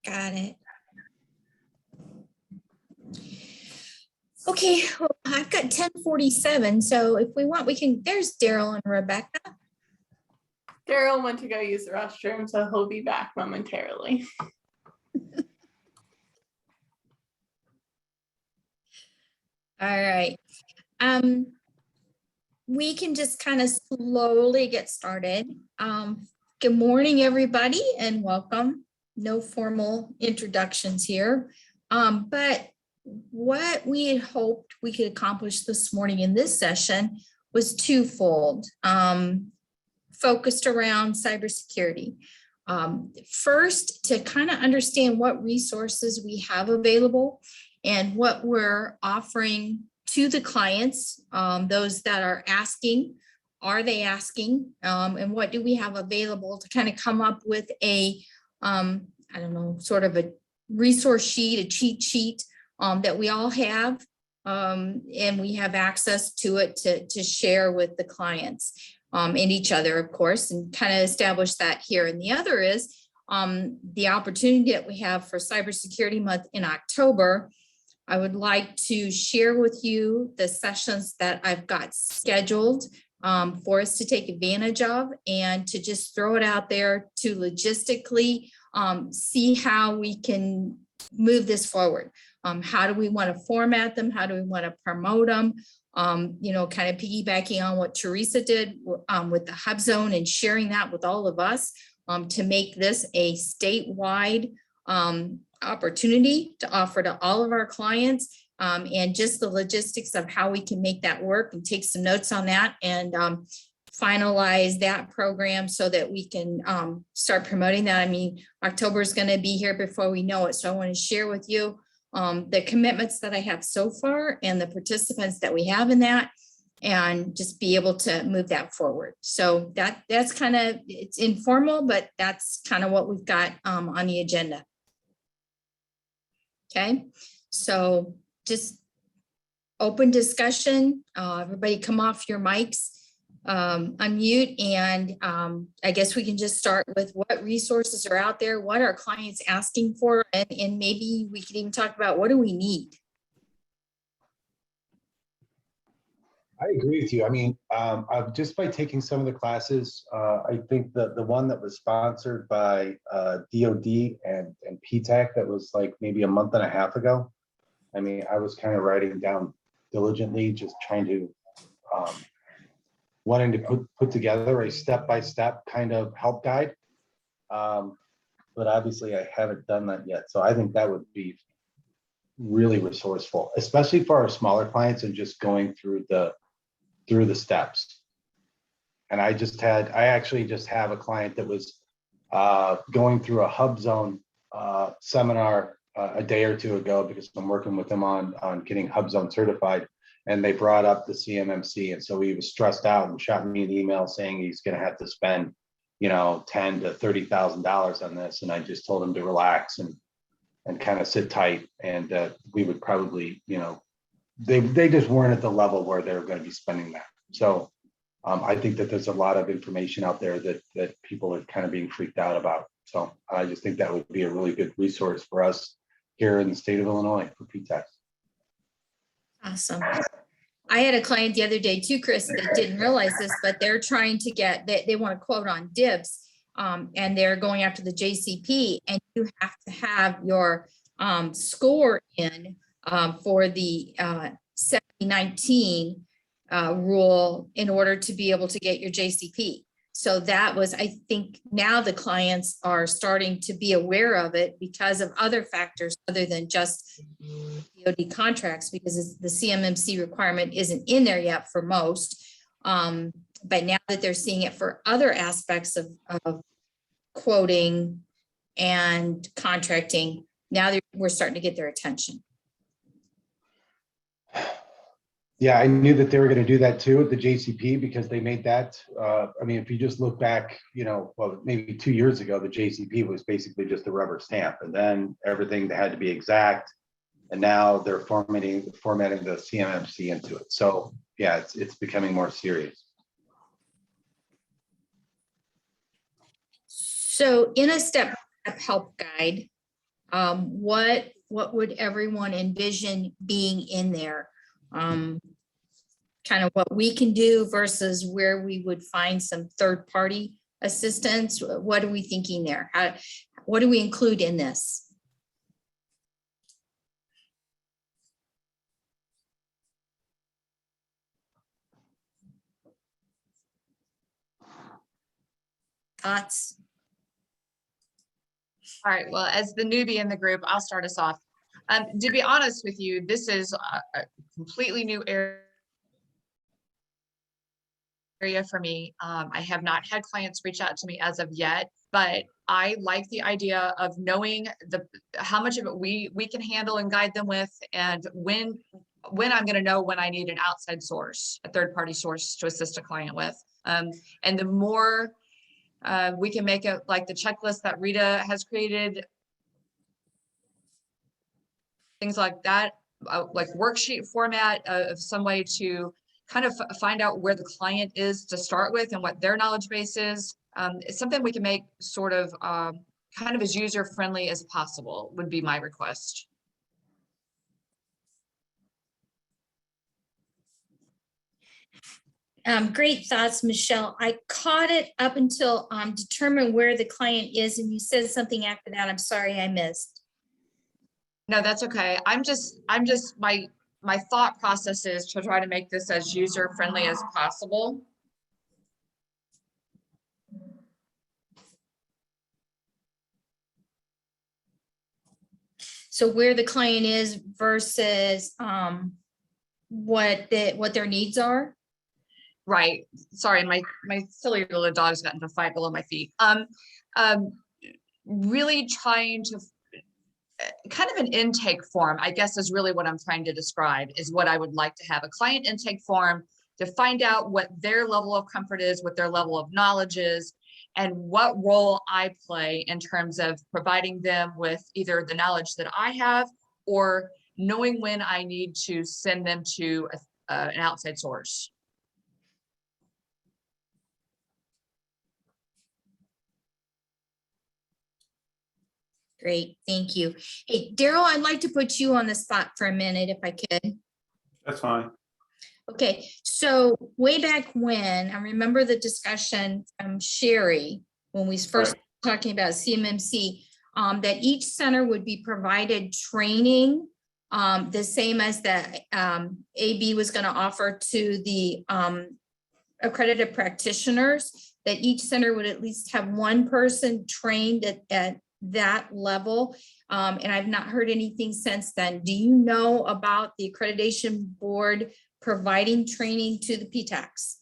Got it. Okay, well, I've got 10:47, so if we want, we can, there's Daryl and Rebecca. Daryl went to go use the restroom, so he'll be back momentarily. All right. We can just kind of slowly get started. Good morning, everybody, and welcome. No formal introductions here, but what we had hoped we could accomplish this morning in this session was twofold, focused around cybersecurity. First, to kind of understand what resources we have available and what we're offering to the clients, those that are asking, are they asking, and what do we have available to kind of come up with a, I don't know, sort of a resource sheet, a cheat sheet that we all have, and we have access to it to share with the clients and each other, of course, and kind of establish that here. And the other is the opportunity that we have for Cybersecurity Month in October. I would like to share with you the sessions that I've got scheduled for us to take advantage of, and to just throw it out there to logistically see how we can move this forward. How do we want to format them? How do we want to promote them? You know, kind of piggybacking on what Teresa did with the Hub Zone and sharing that with all of us to make this a statewide opportunity to offer to all of our clients, and just the logistics of how we can make that work, and take some notes on that and finalize that program so that we can start promoting that. I mean, October is going to be here before we know it. So I want to share with you the commitments that I have so far and the participants that we have in that, and just be able to move that forward. So that's kind of, it's informal, but that's kind of what we've got on the agenda. Okay, so just open discussion. Everybody come off your mics, unmute, and I guess we can just start with what resources are out there, what are clients asking for, and maybe we could even talk about what do we need. I agree with you. I mean, just by taking some of the classes, I think that the one that was sponsored by DOD and PTAC, that was like maybe a month and a half ago. I mean, I was kind of writing down diligently, just trying to, wanting to put together a step-by-step kind of help guide. But obviously I haven't done that yet. So I think that would be really resourceful, especially for our smaller clients, and just going through the steps. And I actually just have a client that was going through a Hub Zone seminar a day or two ago, because I'm working with them on getting Hub Zone certified, and they brought up the CMMC, and so he was stressed out and shot me an email saying he's going to have to spend, you know, $10,000 to $30,000 on this, and I just told him to relax and kind of sit tight, and we would probably, you know, they just weren't at the level where they were going to be spending that. So I think that there's a lot of information out there that people are kind of being freaked out about. So I just think that would be a really good resource for us here in the state of Illinois for PTAC. Awesome. I had a client the other day too, Chris, that didn't realize this, but they're trying to get, they want to quote on DIBS, and they're going after the JCP, and you have to have your score in for the 7019 rule in order to be able to get your JCP. So that was, I think now the clients are starting to be aware of it because of other factors other than just DoD contracts, because the CMMC requirement isn't in there yet for most. But now that they're seeing it for other aspects of quoting and contracting, now we're starting to get their attention. Yeah, I knew that they were going to do that too at the JCP, because they made that. I mean, if you just look back, you know, well, maybe 2 years ago, the JCP was basically just a rubber stamp, and then everything had to be exact. And now they're formatting the CMMC into it. So yeah, it's becoming more serious. So in a step help guide, What would everyone envision being in there? Kind of what we can do versus where we would find some third-party assistance. What are we thinking there? What do we include in this? Thoughts? All right, well, as the newbie in the group, I'll start us off. To be honest with you, this is a completely new area for me. I have not had clients reach out to me as of yet, but I like the idea of knowing how much of it we can handle and guide them with, and when I'm going to know when I need an outside source, a third-party source to assist a client with. And the more we can make it like the checklist that Rita has created, things like that, like worksheet format of some way to kind of find out where the client is to start with and what their knowledge base is. It's something we can make sort of kind of as user-friendly as possible would be my request. Great thoughts, Michelle. I caught it up until determine where the client is, and you said something after that. I'm sorry, I missed. No, that's okay. I'm just my thought process is to try to make this as user-friendly as possible. So where the client is versus what their needs are. Right. Sorry, my silly little dog's gotten into a fight below my feet. Really trying to kind of an intake form, I guess, is really what I'm trying to describe, is what I would like to have, a client intake form to find out what their level of comfort is, what their level of knowledge is, and what role I play in terms of providing them with either the knowledge that I have or knowing when I need to send them to an outside source. Great, thank you. Hey, Daryl, I'd like to put you on the spot for a minute if I could. That's fine. Okay, so way back when, I remember the discussion from Sherry, when we first talking about CMMC, that each center would be provided training, the same as the AB was gonna offer to the accredited practitioners, that each center would at least have one person trained at that level. And I've not heard anything since then. Do you know about the accreditation board providing training to the PTACs?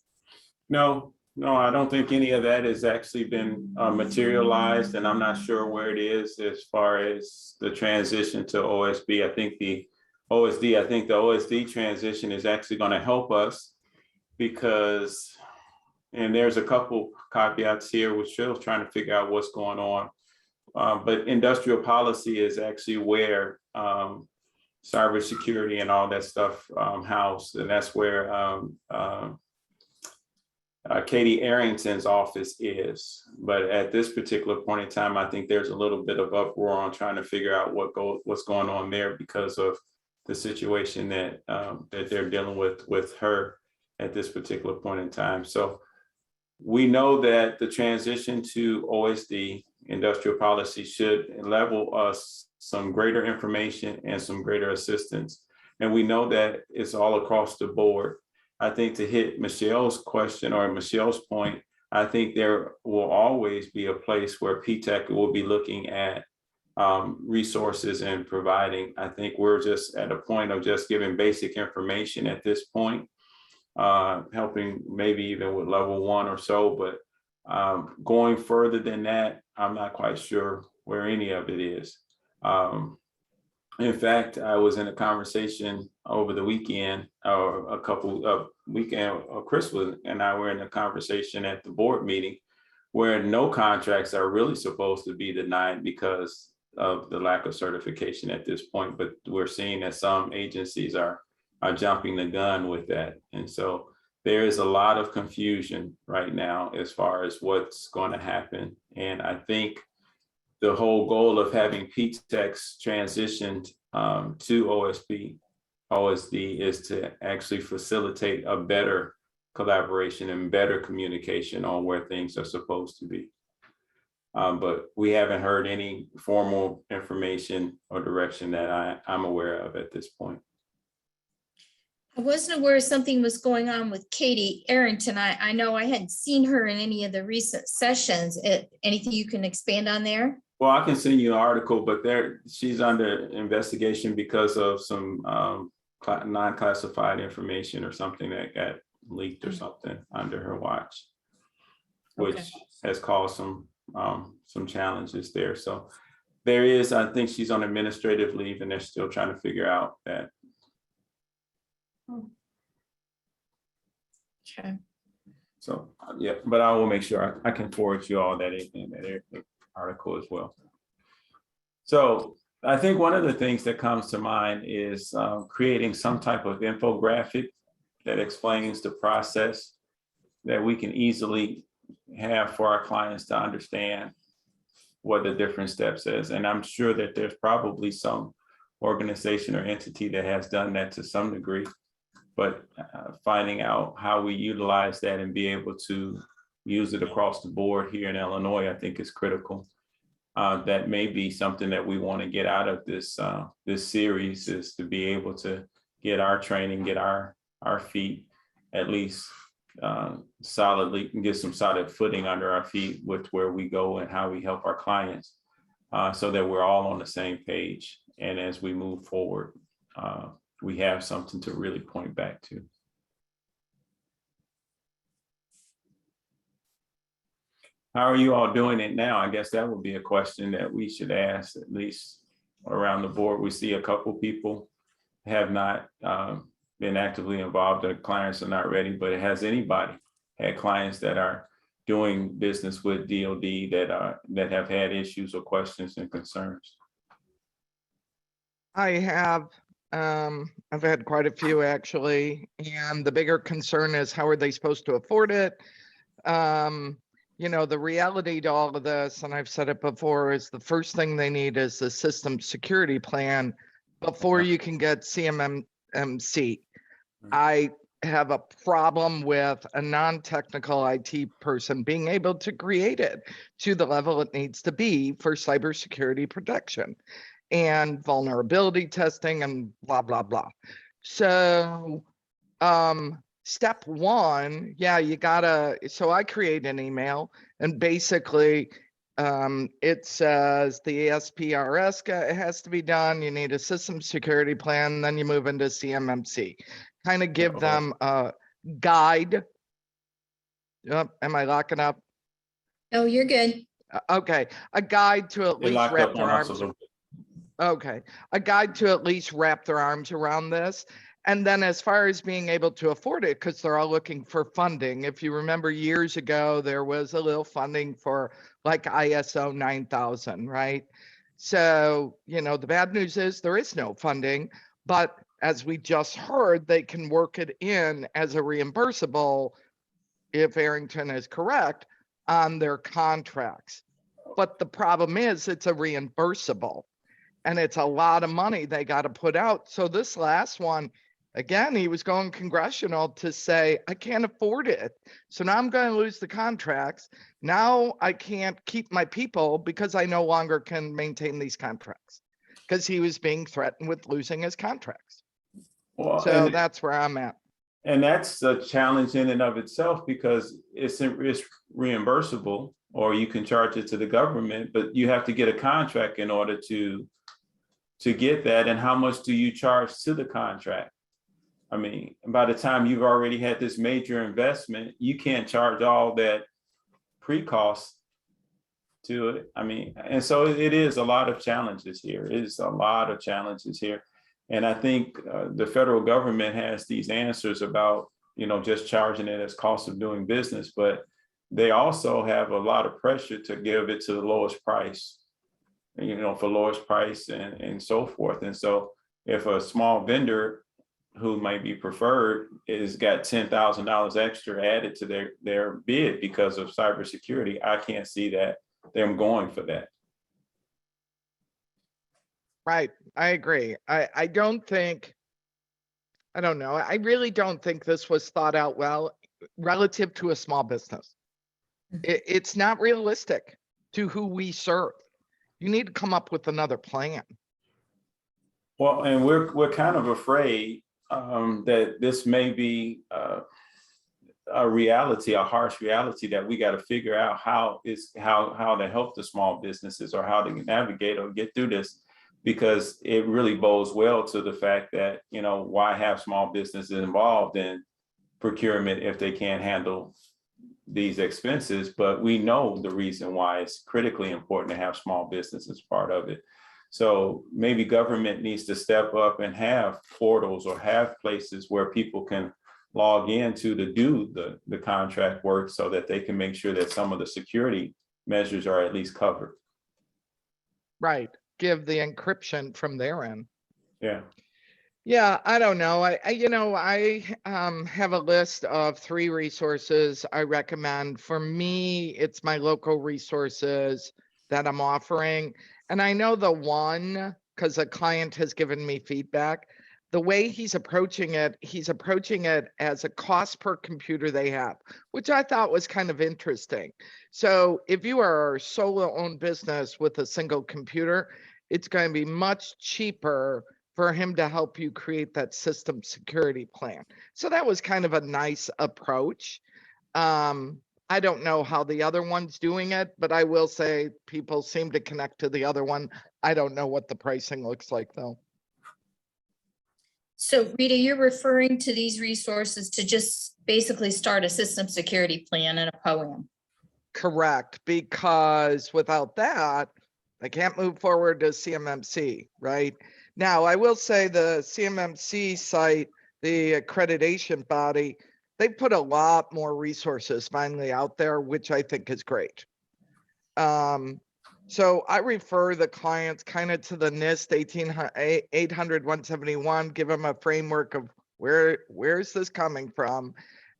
No, I don't think any of that has actually been materialized, and I'm not sure where it is as far as the transition to OSB. I think the OSD transition is actually going to help us because, and there's a couple caveats here, we're still trying to figure out what's going on. But industrial policy is actually where cybersecurity and all that stuff housed, and that's where Katie Arrington's office is. But at this particular point in time, I think there's a little bit of uproar on trying to figure out what's going on there because of the situation that they're dealing with her at this particular point in time. So we know that the transition to OSD industrial policy should level us some greater information and some greater assistance. And we know that it's all across the board. I think to hit Michelle's question or Michelle's point, I think there will always be a place where PTAC will be looking at resources and providing. I think we're just at a point of just giving basic information at this point, helping maybe even with level 1 or so, but going further than that, I'm not quite sure where any of it is. In fact, I was in a conversation over the weekend, or a couple of weekend, Chris and I were in a conversation at the board meeting where no contracts are really supposed to be denied because of the lack of certification at this point. But we're seeing that some agencies are jumping the gun with that. And so there is a lot of confusion right now as far as what's going to happen. And I think the whole goal of having PTACs transitioned to OSD is to actually facilitate a better collaboration and better communication on where things are supposed to be. But we haven't heard any formal information or direction that I'm aware of at this point. I wasn't aware something was going on with Katie Arrington. I know I hadn't seen her in any of the recent sessions. Anything you can expand on there? Well, I can send you an article, but she's under investigation because of some non-classified information or something that got leaked or something under her watch, which has caused some challenges there. So there is, I think she's on administrative leave and they're still trying to figure out that. Okay. So yeah, but I will make sure I can forward you all that article as well. So I think one of the things that comes to mind is creating some type of infographic that explains the process that we can easily have for our clients to understand what the different steps is. And I'm sure that there's probably some organization or entity that has done that to some degree, but finding out how we utilize that and be able to use it across the board here in Illinois, I think is critical. That may be something that we want to get out of this series, is to be able to get our training, get our feet at least solidly, and get some solid footing under our feet with where we go and how we help our clients, so that we're all on the same page. And as we move forward, we have something to really point back to. How are you all doing it now? I guess that would be a question that we should ask, at least around the board. We see a couple people have not been actively involved. Their clients are not ready, but has anybody had clients that are doing business with DoD that have had issues or questions and concerns? I have. I've had quite a few actually, and the bigger concern is how are they supposed to afford it? You know, the reality to all of this, and I've said it before, is the first thing they need is a system security plan before you can get CMMC. I have a problem with a non-technical IT person being able to create it to the level it needs to be for cybersecurity protection and vulnerability testing and blah, blah, blah. So step one, yeah, you gotta, so I create an email and basically it says the ASPRS has to be done. You need a system security plan, then you move into CMMC. Kind of give them a guide. Am I locking up? No, you're good. Okay, a guide to at They least locked wrap up their on us a arms. little bit. Okay, a guide to at least wrap their arms around this. And then as far as being able to afford it, because they're all looking for funding. If you remember years ago, there was a little funding for like ISO 9000, right? So, you know, the bad news is there is no funding, but as we just heard, they can work it in as a reimbursable, if Arrington is correct, on their contracts. But the problem is it's a reimbursable. And it's a lot of money they got to put out. So this last one, again, he was going congressional to say, I can't afford it. So now I'm going to lose the contracts. Now I can't keep my people because I no longer can maintain these contracts, because he was being threatened with losing his contracts. Well, So that's where I'm at. And that's a challenge in and of itself, because it's reimbursable, or you can charge it to the government, but you have to get a contract in order to get that. And how much do you charge to the contract? I mean, by the time you've already had this major investment, you can't charge all that pre-cost to it. I mean, and so it is a lot of challenges here. It is a lot of challenges here. And I think the federal government has these answers about, you know, just charging it as cost of doing business, but they also have a lot of pressure to give it to the lowest price, you know, for lowest price and so forth. And so if a small vendor who might be preferred is got $10,000 extra added to their bid because of cybersecurity, I can't see that them going for that. Right, I agree. I don't think, I don't know, I really don't think this was thought out well relative to a small business. It's not realistic to who we serve. You need to come up with another plan. Well, and we're kind of afraid that this may be a reality, a harsh reality that we got to figure out how to help the small businesses or how to navigate or get through this, because it really bodes well to the fact that, you know, why have small businesses involved in procurement if they can't handle these expenses? But we know the reason why it's critically important to have small businesses part of it. So maybe government needs to step up and have portals or have places where people can log in to do the contract work so that they can make sure that some of the security measures are at least covered. Right, give the encryption from their end. Yeah. Yeah, I don't know. I have a list of 3 resources I recommend. For me, it's my local resources that I'm offering. And I know the one, because a client has given me feedback, the way he's approaching it as a cost per computer they have, which I thought was kind of interesting. So if you are a solo owned business with a single computer, it's going to be much cheaper for him to help you create that system security plan. So that was kind of a nice approach. I don't know how the other one's doing it, but I will say people seem to connect to the other one. I don't know what the pricing looks like though. So Rita, you're referring to these resources to just basically start a system security plan and a POAM. Correct, because without that, I can't move forward to CMMC, right? Now, I will say the CMMC site, the accreditation body, they put a lot more resources finally out there, which I think is great. So I refer the clients kind of to the NIST 800-171, give them a framework of where's this coming from,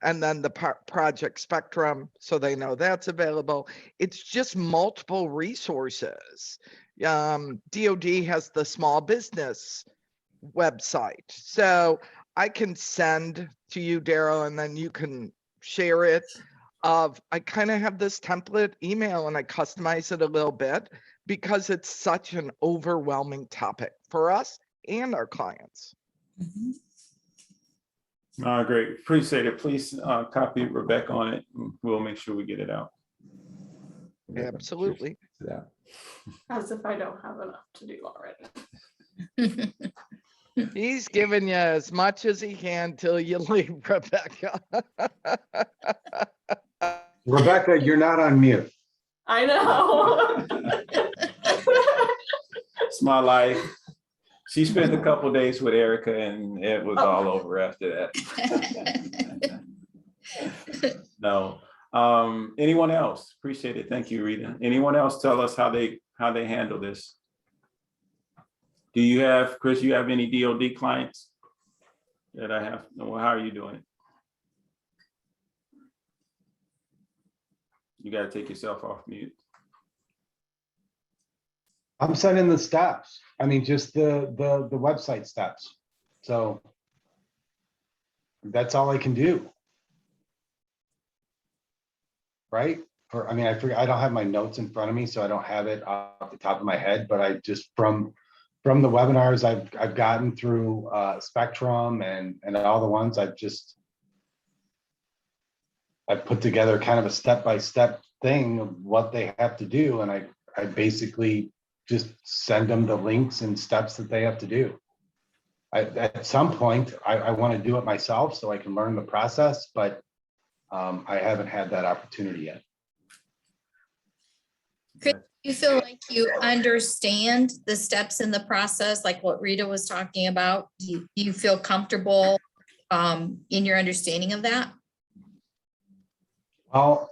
and then the project spectrum, so they know that's available. It's just multiple resources. DoD has the small business website, so I can send to you, Daryl, and then you can share it. I kind of have this template email and I customize it a little bit because it's such an overwhelming topic for us and our clients. Great, appreciate it. Please copy Rebecca on it. We'll make sure we get it out. Absolutely. Yeah. As if I don't have enough to do already. He's giving you as much as he can till you leave, Rebecca. Rebecca, you're not on mute. I know. It's my life. She spent a couple days with Erica and it was all over after that. No. Anyone else? Appreciate it. Thank you, Rita. Anyone else tell us how they handle this? Do you have, Chris, you have any DoD clients that I have? Well, how are you doing it? You got to take yourself off mute. I'm sending the steps. I mean, just the website steps. So that's all I can do. Right? I mean, I forget, I don't have my notes in front of me, so I don't have it off the top of my head, but I just from the webinars I've gotten through Spectrum and all the ones I've put together kind of a step-by-step thing of what they have to do. And I basically just send them the links and steps that they have to do. At some point, I want to do it myself so I can learn the process, but I haven't had that opportunity yet. Chris, do you feel like you understand the steps in the process, like what Rita was talking about? Do you feel comfortable in your understanding of that? Well,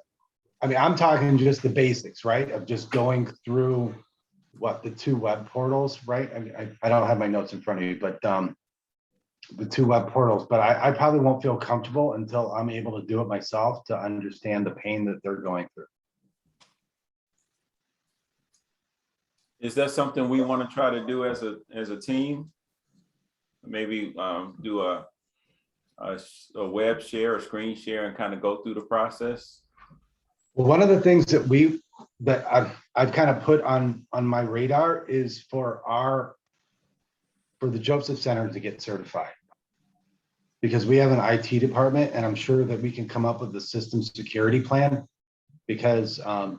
I mean, I'm talking just the basics, right? Of just going through the 2 web portals, right? I mean, I don't have my notes in front of me, but the 2 web portals, but I probably won't feel comfortable until I'm able to do it myself to understand the pain that they're going through. Is that something we want to try to do as a team? Maybe do a web share or screen share and kind of go through the process? Well, one of the things that I've kind of put on my radar is for the Joseph Center to get certified. Because we have an IT department, and I'm sure that we can come up with a system security plan, because I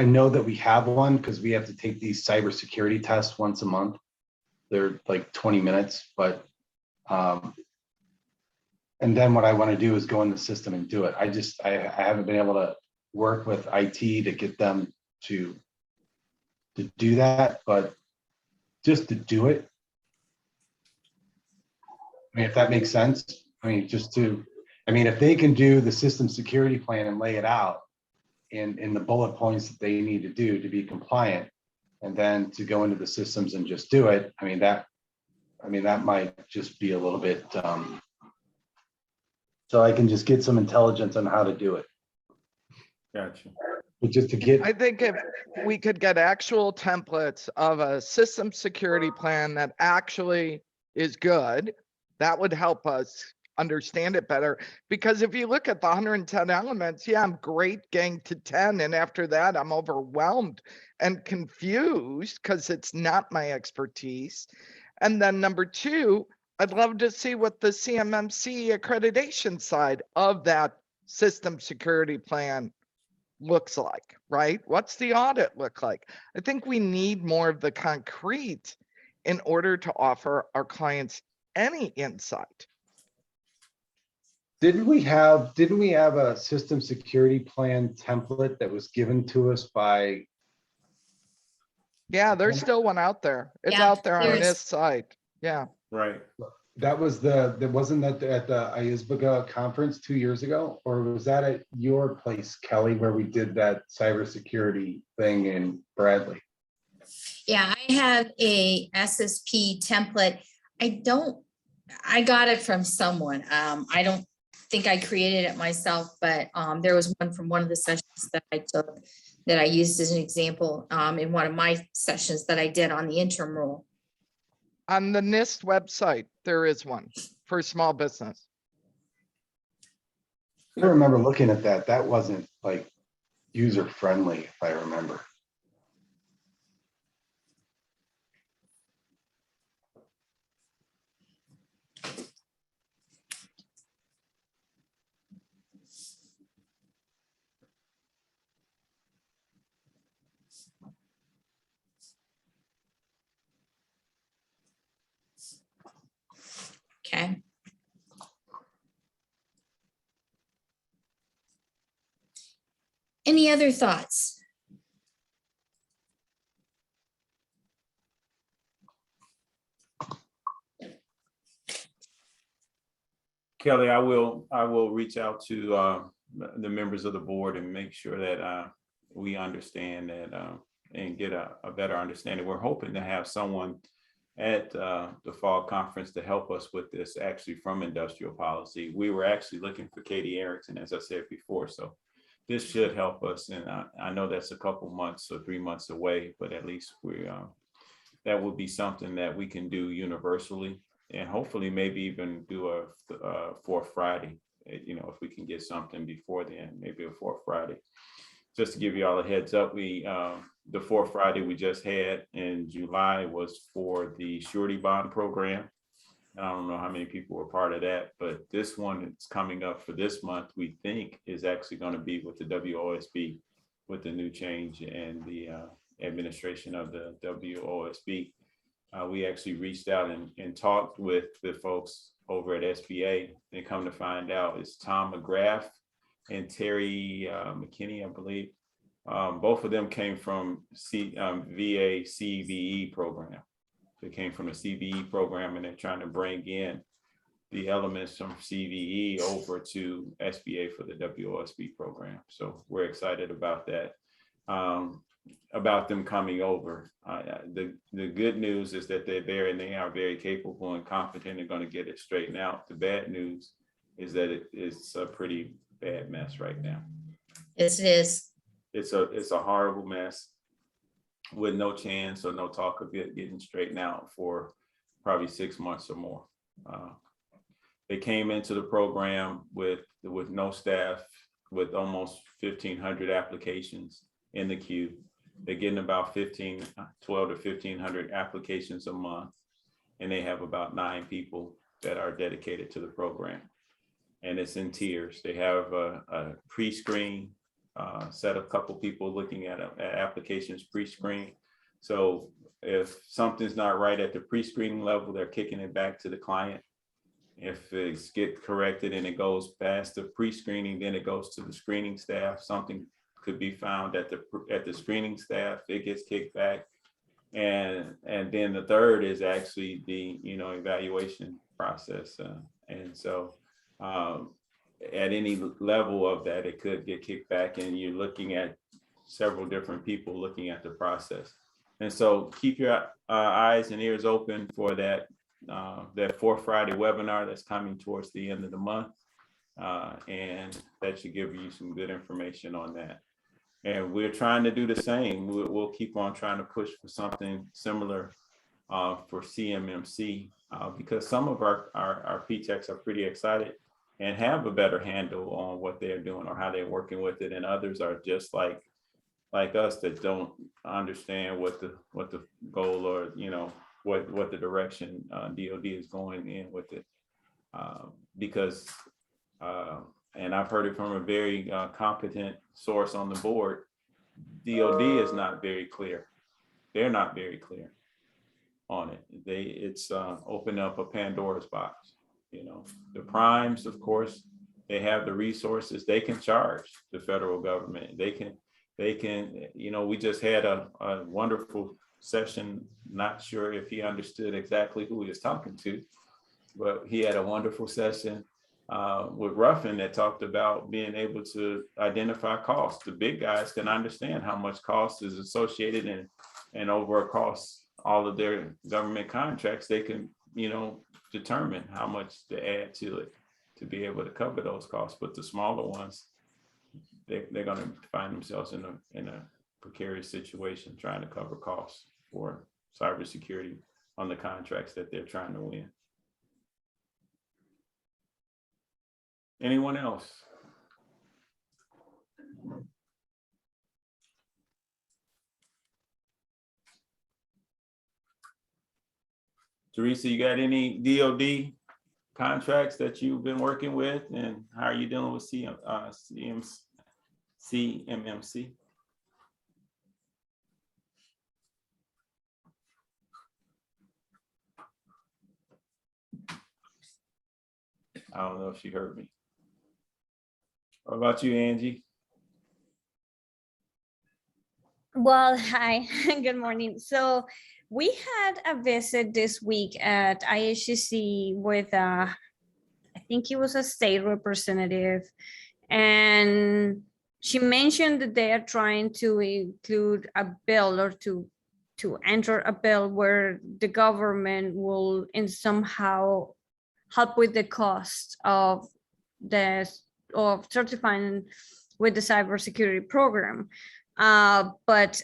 know that we have one, because we have to take these cybersecurity tests once a month. They're like 20 minutes, but and then what I want to do is go in the system and do it. I haven't been able to work with IT to get them to do that, but just to do it. I mean, if that makes sense. I mean, if they can do the system security plan and lay it out in the bullet points that they need to do to be compliant, and then to go into the systems and just do it. I mean, that might just be a little bit, so I can just get some intelligence on how to do it. Gotcha. But just to get, I think if we could get actual templates of a system security plan that actually is good, that would help us understand it better. Because if you look at the 110 elements, yeah, I'm great getting to 10. And after that, I'm overwhelmed and confused because it's not my expertise. And then number two, I'd love to see what the CMMC accreditation side of that system security plan looks like, right? What's the audit look like? I think we need more of the concrete in order to offer our clients any insight. didn't we have a system security plan template that was given to us by? Yeah, there's still one out there. It's Yeah, out there on there is. this site. Yeah. Right. Wasn't that at the ISBGA conference 2 years ago, or was that at your place, Kelly, where we did that cybersecurity thing in Bradley? Yeah, I have a SSP template. I got it from someone. I don't think I created it myself, but there was one from one of the sessions that I took that I used as an example in one of my sessions that I did on the interim rule. On the NIST website, there is one for small business. I remember looking at that. That wasn't like user friendly, if I remember. Okay. Any other thoughts? Kelly, I will reach out to the members of the board and make sure that we understand that and get a better understanding. We're hoping to have someone at the fall conference to help us with this, actually from industrial policy. We were actually looking for Katie Erickson, as I said before, so this should help us. And I know that's a couple months or 3 months away, but at least that would be something that we can do universally, and hopefully maybe even do a fourth Friday. If we can get something before then, maybe a fourth Friday. Just to give you all a heads up, the fourth Friday we just had in July was for the surety bond program. I don't know how many people were part of that, but this one that's coming up for this month, we think is actually going to be with the WOSB, with the new change and the administration of the WOSB. We actually reached out and talked with the folks over at SBA, and come to find out it's Tom McGrath and Terry McKinney, I believe. Both of them came from VA CVE program. They came from the CVE program, and they're trying to bring in the elements from CVE over to SBA for the WOSB program. So we're excited about that, about them coming over. The good news is that they're there and they are very capable and competent and going to get it straightened out. The bad news is that it's a pretty bad mess right now. Yes, it is. it's a horrible mess with no chance or no talk of it getting straightened out for probably 6 months or more. They came into the program with no staff, with almost 1,500 applications in the queue. They're getting about 12 to 1,500 applications a month, and they have about 9 people that are dedicated to the program. And it's in tiers. They have a pre-screen set, a couple people looking at applications pre-screen. So if something's not right at the pre-screening level, they're kicking it back to the client. If it's get corrected and it goes past the pre-screening, then it goes to the screening staff. Something could be found at the screening staff, it gets kicked back. And then the third is actually the evaluation process. And so at any level of that, it could get kicked back, and you're looking at several different people looking at the process. And so keep your eyes and ears open for that 4th Friday webinar that's coming towards the end of the month. And that should give you some good information on that. And we're trying to do the same. We'll keep on trying to push for something similar for CMMC, because some of our PTACs are pretty excited and have a better handle on what they're doing or how they're working with it. And others are just like us that don't understand what the goal or, what the direction DOD is going in with it. Because, and I've heard it from a very competent source on the board, DOD is not very clear. They're not very clear on it. It's opened up a Pandora's box. The primes, of course, they have the resources. They can charge the federal government. They can, we just had a wonderful session. Not sure if he understood exactly who he was talking to, but he had a wonderful session with Ruffin that talked about being able to identify costs. The big guys can understand how much cost is associated and over across all of their government contracts, they can, determine how much to add to it to be able to cover those costs. But the smaller ones, they're going to find themselves in a precarious situation trying to cover costs for cybersecurity on the contracts that they're trying to win. Anyone else? Teresa, you got any DOD contracts that you've been working with, and how are you dealing with CMMC? I don't know if she heard me. What about you, Angie? Well, hi, good morning. So we had a visit this week at IHCC with, I think he was a state representative, and she mentioned that they are trying to include a bill or to enter a bill where the government will in somehow help with the cost of certifying with the cybersecurity program. But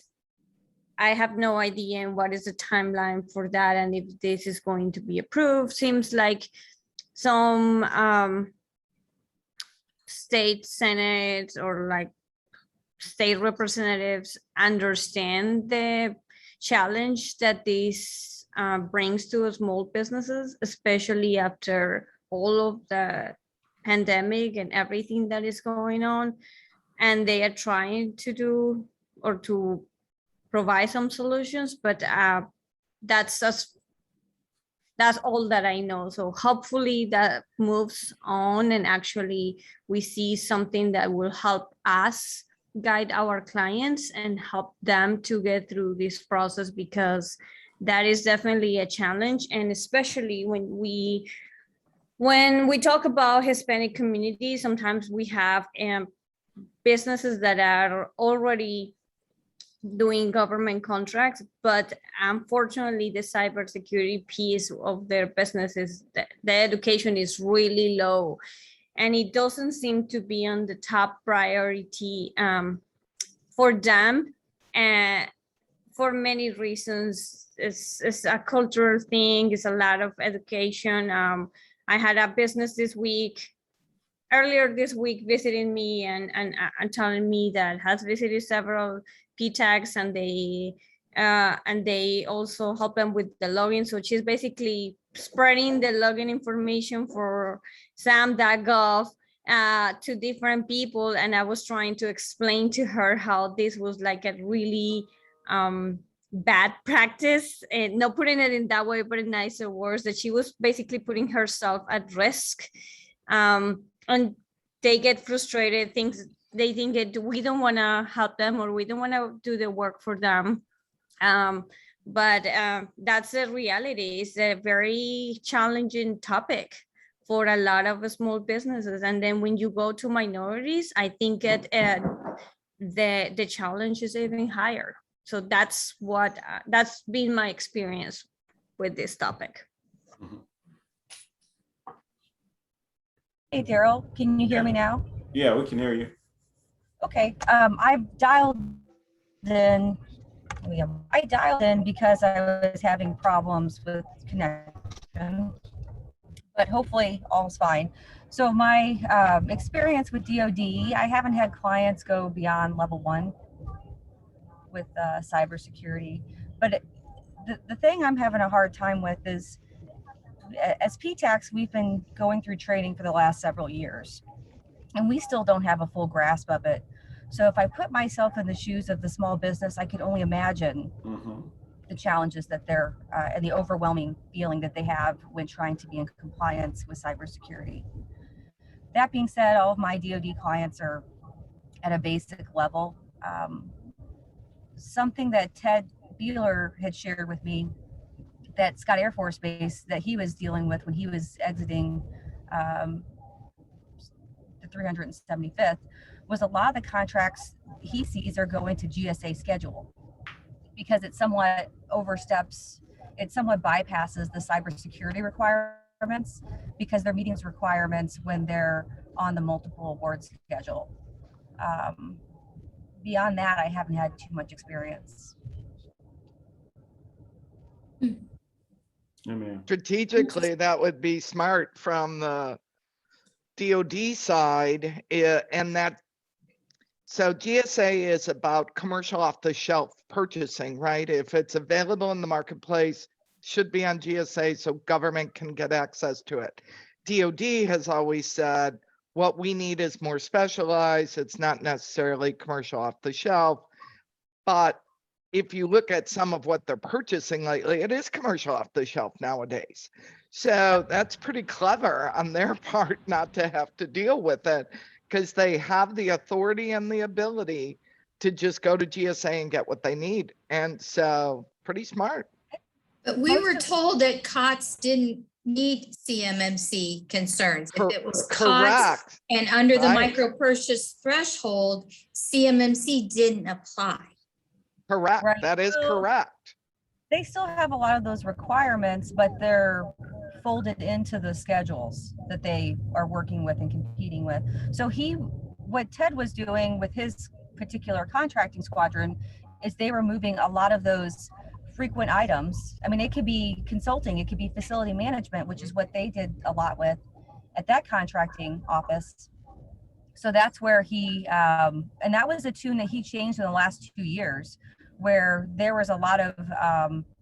I have no idea what is the timeline for that and if this is going to be approved. Seems like some state senates or like state representatives understand the challenge that this brings to small businesses, especially after all of the pandemic and everything that is going on. And they are trying to do or to provide some solutions, but that's all that I know. So hopefully that moves on and actually we see something that will help us guide our clients and help them to get through this process, because that is definitely a challenge. And especially when we talk about Hispanic community, sometimes we have businesses that are already doing government contracts, but unfortunately the cybersecurity piece of their businesses, the education is really low, and it doesn't seem to be on the top priority for them, and for many reasons. It's a cultural thing. It's a lot of education. I had a business earlier this week visiting me and telling me that has visited several PTACs, and they also help them with the login. So she's basically spreading the login information for SAM.gov to different people. And I was trying to explain to her how this was like a really bad practice, and not putting it in that way, but in nicer words, that she was basically putting herself at risk. And they get frustrated, they think that we don't want to help them, or we don't want to do the work for them. But that's the reality. It's a very challenging topic for a lot of small businesses. And then when you go to minorities, I think the challenge is even higher. So that's been my experience with this topic. Hey, Daryl, can you hear me now? Yeah, we can hear you. Okay, I've dialed in. I dialed in because I was having problems with connection, but hopefully all's fine. So my experience with DoD, I haven't had clients go beyond level 1 with cybersecurity, but the thing I'm having a hard time with is, as PTACs, we've been going through training for the last several years, and we still don't have a full grasp of it. So if I put myself in the shoes of the small business, I can only imagine the challenges that they're and the overwhelming feeling that they have when trying to be in compliance with cybersecurity. That being said, all of my DoD clients are at a basic level. Something that Ted Beeler had shared with me, that Scott Air Force Base that he was dealing with when he was exiting the 375th, was a lot of the contracts he sees are going to GSA schedule because it somewhat oversteps, it somewhat bypasses the cybersecurity requirements because they're meeting requirements when they're on the multiple award schedule. Beyond that, I haven't had too much experience. Strategically, that would be smart from the DoD side, and that, so GSA is about commercial off-the-shelf purchasing, right? If it's available in the marketplace, should be on GSA so government can get access to it. DoD has always said, what we need is more specialized. It's not necessarily commercial off the shelf, but if you look at some of what they're purchasing lately, it is commercial off the shelf nowadays. So that's pretty clever on their part not to have to deal with it because they have the authority and the ability to just go to GSA and get what they need. And so pretty smart. But we were told that COTS didn't need CMMC concerns. If it was COTS Correct. and under the Right. micro purchase threshold, CMMC didn't apply. Correct. Right. That is So- correct. They still have a lot of those requirements, but they're folded into the schedules that they are working with and competing with. So what Ted was doing with his particular contracting squadron is they were moving a lot of those frequent items. I mean, it could be consulting, it could be facility management, which is what they did a lot with at that contracting office. So that's where he, and that was a tune that he changed in the last 2 years, where there was a lot of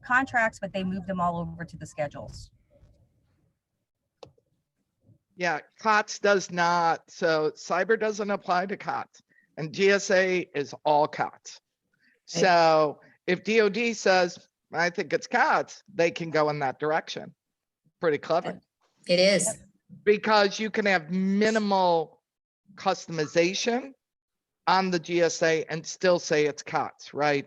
contracts, but they moved them all over to the schedules. Yeah, COTS does not. So cyber doesn't apply to COTS and GSA is all COTS. So if DoD says, I think it's COTS, they can go in that direction. Pretty clever. It is. Because you can have minimal customization on the GSA and still say it's COTS, right?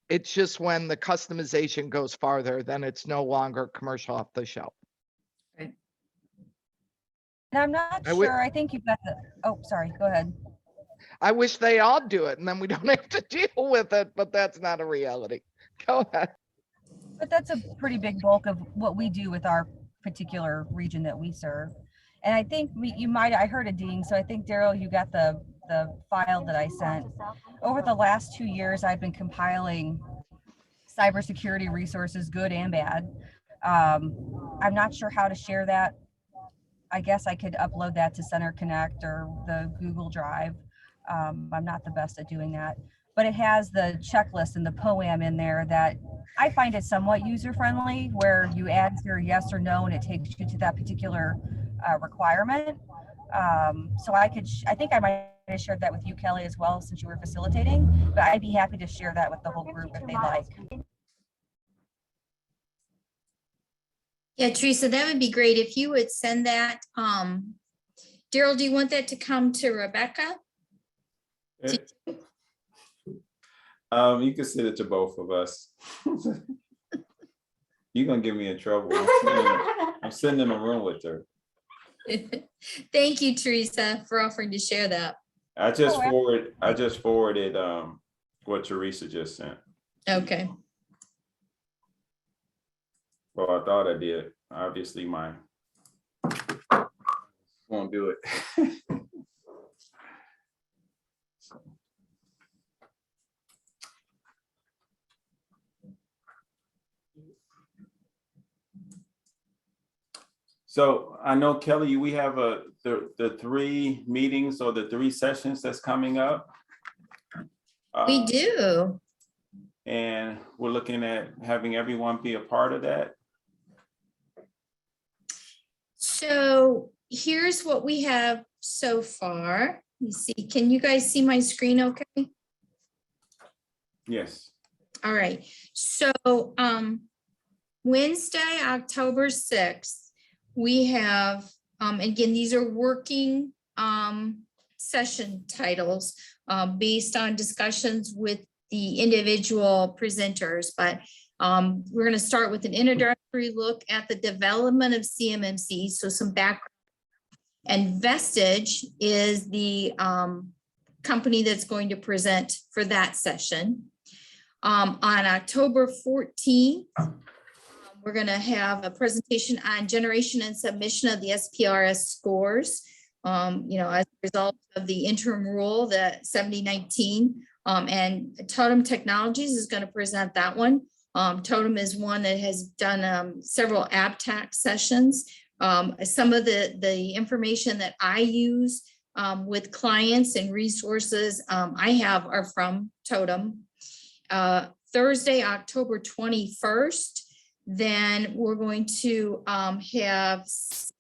It's just when the customization goes farther, then it's no longer commercial off the shelf. And I'm not I would- sure, I think you've got the, oh, sorry, go ahead. I wish they all do it and then we don't have to deal with it, but that's not a reality. Go ahead. But that's a pretty big bulk of what we do with our particular region that we serve. And I think I heard a ding, so I think Daryl, you got the the file that I sent. Over the last 2 years, I've been compiling cybersecurity resources, good and bad. I'm not sure how to share that. I guess I could upload that to Center Connect or the Google Drive. I'm not the best at doing that, but it has the checklist and the POAM in there that I find it somewhat user-friendly, where you answer yes or no and it takes you to that particular requirement. So I think I might have shared that with you, Kelly, as well, since you were facilitating, but I'd be happy to share that with the whole group if they'd like. Yeah, Teresa, that would be great if you would send that. Daryl, do you want that to come to Rebecca? You can send it to both of us. You're gonna get me in trouble. I'm sitting in a room with her. Thank you, Teresa, for offering to share that. I just forwarded what Teresa just sent. Okay. Well, I thought I did. Obviously, mine won't do it. So I know, Kelly, we have the 3 meetings or the 3 sessions that's coming up. We do. And we're looking at having everyone be a part of that. So here's what we have so far. Let me see. Can you guys see my screen okay? Yes. All right. So Wednesday, October 6th, we have, again, these are working session titles based on discussions with the individual presenters, but we're going to start with an introductory look at the development of CMMC, so some background. And Vestige is the company that's going to present for that session. On October 14th, we're going to have a presentation on generation and submission of the SPRS scores. You know, as a result of the interim rule, the 7019, and Totem Technologies is going to present that one. Totem is one that has done several ABTAC sessions. Some of the information that I use with clients and resources I have are from Totem. Thursday, October 21st, then we're going to have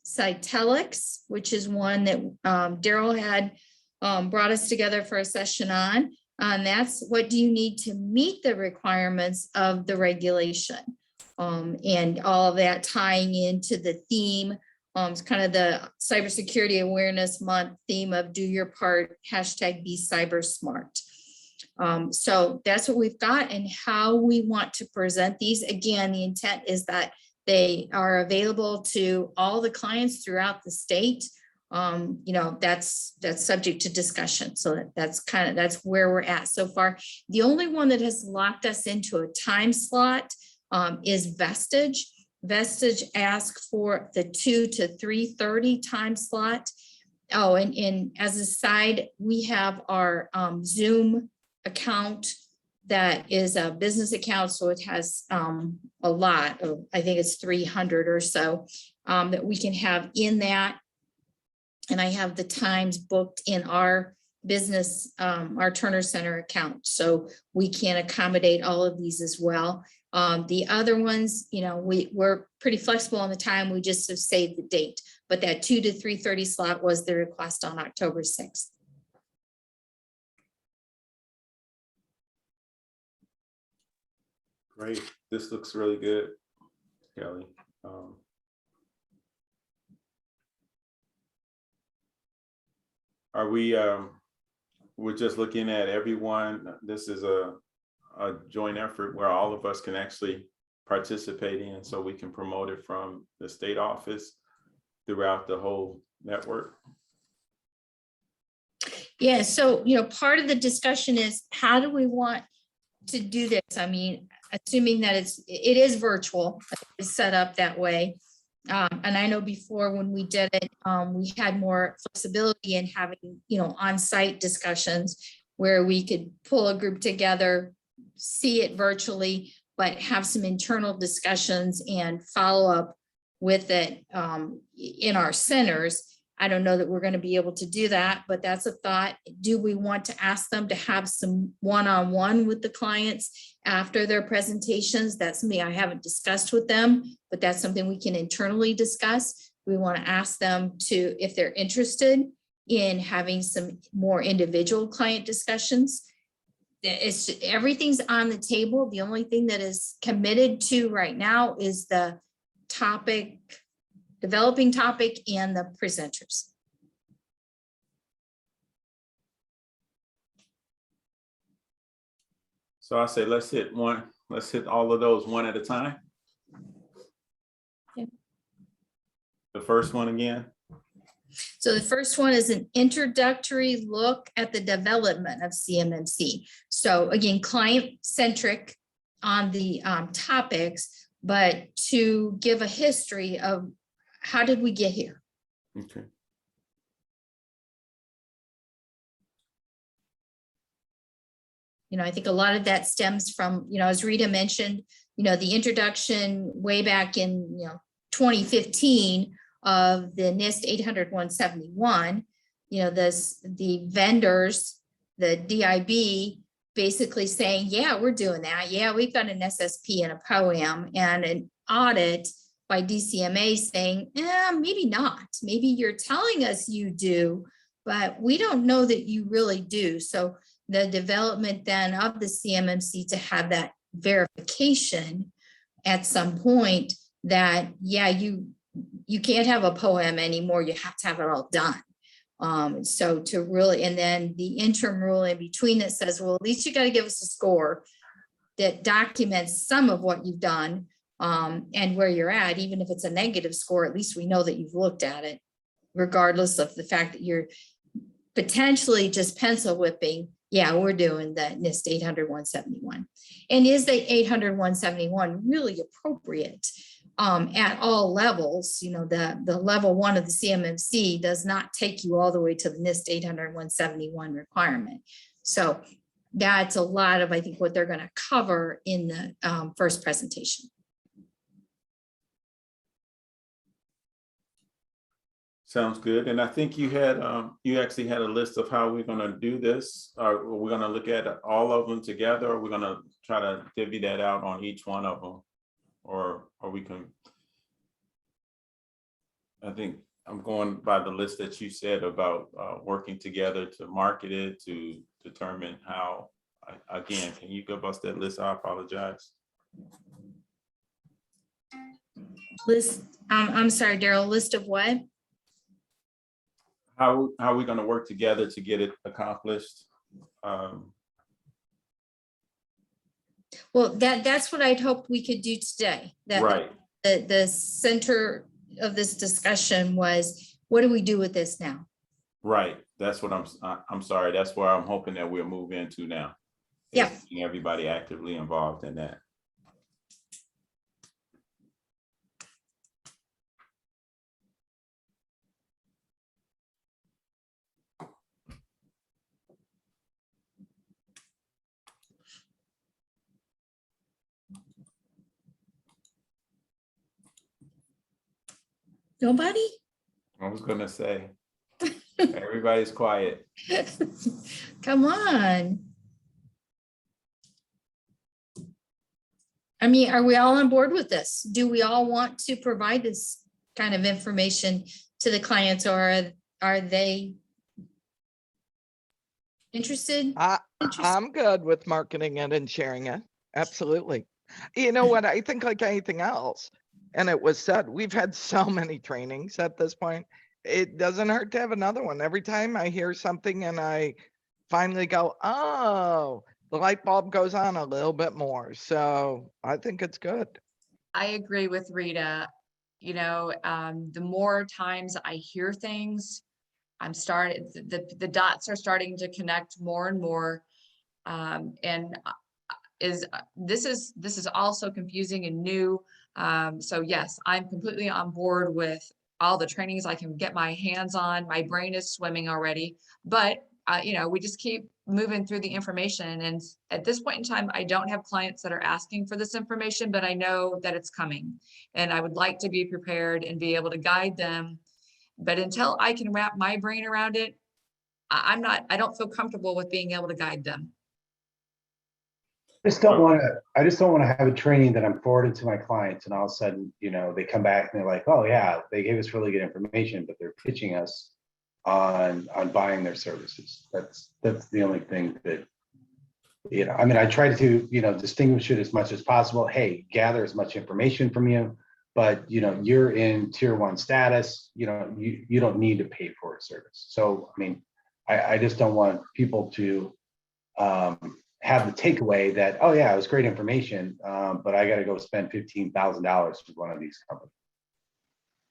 Cytelix, which is one that Daryl had brought us together for a session on. And that's what do you need to meet the requirements of the regulation, and all of that tying into the theme. It's kind of the Cybersecurity Awareness Month theme of do your part, #be cyber smart. So that's what we've got and how we want to present these. Again, the intent is that they are available to all the clients throughout the state. You know, that's subject to discussion. So that's where we're at so far. The only one that has locked us into a time slot is Vestige. Vestige asked for the 2 to 3:30 time slot. Oh, and as a side, we have our Zoom account that is a business account. So it has a lot of, I think it's 300 or so that we can have in that. And I have the times booked in our business, our Turner Center account. So we can accommodate all of these as well. The other ones, you know, we're pretty flexible on the time. We just have saved the date, but that 2 to 3:30 slot was the request on October 6th. Great. This looks really good, Kelly. Are we, we're just looking at everyone. This is a joint effort where all of us can actually participate in, so we can promote it from the state office throughout the whole network. Yeah, so, you know, part of the discussion is how do we want to do this? I mean, assuming that it is virtual, it's set up that way. And I know before when we did it, we had more flexibility in having, on-site discussions where we could pull a group together, see it virtually, but have some internal discussions and follow up with it in our centers. I don't know that we're going to be able to do that, but that's a thought. Do we want to ask them to have some one-on-one with the clients after their presentations? That's something I haven't discussed with them, but that's something we can internally discuss. We want to ask them to, if they're interested in having some more individual client discussions. Everything's on the table. The only thing that is committed to right now is the topic, developing topic, and the presenters. So I say, let's hit all of those one at a time. Okay. The first one again. So the first one is an introductory look at the development of CMMC. So again, client-centric on the topics, but to give a history of how did we get here? Okay. I think a lot of that stems from, as Rita mentioned, the introduction way back in, 2015 of the NIST 800-171, the vendors, the DIB basically saying, yeah, we're doing that. Yeah, we've got an SSP and a POAM, and an audit by DCMA saying, maybe not. Maybe you're telling us you do, but we don't know that you really do. So the development then of the CMMC to have that verification at some point that, yeah, you can't have a POAM anymore. You have to have it all done. So to really, and then the interim rule in between that says, well, at least you got to give us a score that documents some of what you've done and where you're at. Even if it's a negative score, at least we know that you've looked at it, regardless of the fact that you're potentially just pencil whipping. Yeah, we're doing the NIST 800-171. And is the 800-171 really appropriate at all levels? The level 1 of the CMMC does not take you all the way to the NIST 800-171 requirement. So that's a lot of, I think, what they're going to cover in the first presentation. Sounds good. And I think you actually had a list of how we're going to do this. Are we going to look at all of them together, or we're going to try to divvy that out on each one of them, or we can? I think I'm going by the list that you said about working together to market it, to determine how. Again, can you give us that list? I apologize. List. I'm sorry, Daryl. List of what? How are we going to work together to get it accomplished? Well, that's what I'd hoped we could do today. That right. The center of this discussion was, what do we do with this now? Right. That's what I'm sorry. That's where I'm hoping that we'll move into now. Yeah. Everybody actively involved in that. Nobody? I was gonna say, everybody's quiet. Come on. I mean, are we all on board with this? Do we all want to provide this kind of information to the clients, or are they interested? I'm good with marketing it and sharing it. Absolutely. You know what? I think like anything else, and it was said, we've had so many trainings at this point. It doesn't hurt to have another one. Every time I hear something and I finally go, oh, the light bulb goes on a little bit more. So I think it's good. I agree with Rita. The more times I hear things, the dots are starting to connect more and more. This is also confusing and new. So yes, I'm completely on board with all the trainings I can get my hands on. My brain is swimming already, but we just keep moving through the information. And at this point in time, I don't have clients that are asking for this information, but I know that it's coming. And I would like to be prepared and be able to guide them. But until I can wrap my brain around it, I don't feel comfortable with being able to guide them. I just don't want to have a training that I'm forwarding to my clients and all of a sudden, they come back and they're like, oh yeah, they gave us really good information, but they're pitching us on buying their services. That's the only thing that, I try to, distinguish it as much as possible. Hey, gather as much information from you, but you're in tier 1 status, you don't need to pay for a service. So, I just don't want people to have the takeaway that, oh yeah, it was great information, but I got to go spend $15,000 with one of these companies.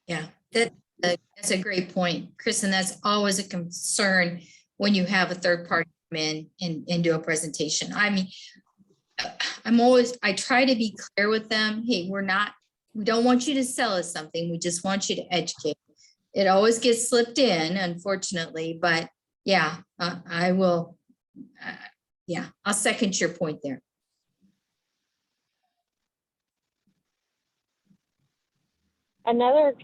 Yeah, that's a great point, Chris, and that's always a concern when you have a third party come in and do a presentation. I try to be clear with them. Hey, we don't want you to sell us something. We just want you to educate. It always gets slipped in, unfortunately, but yeah, I will. Yeah, I'll second your point there.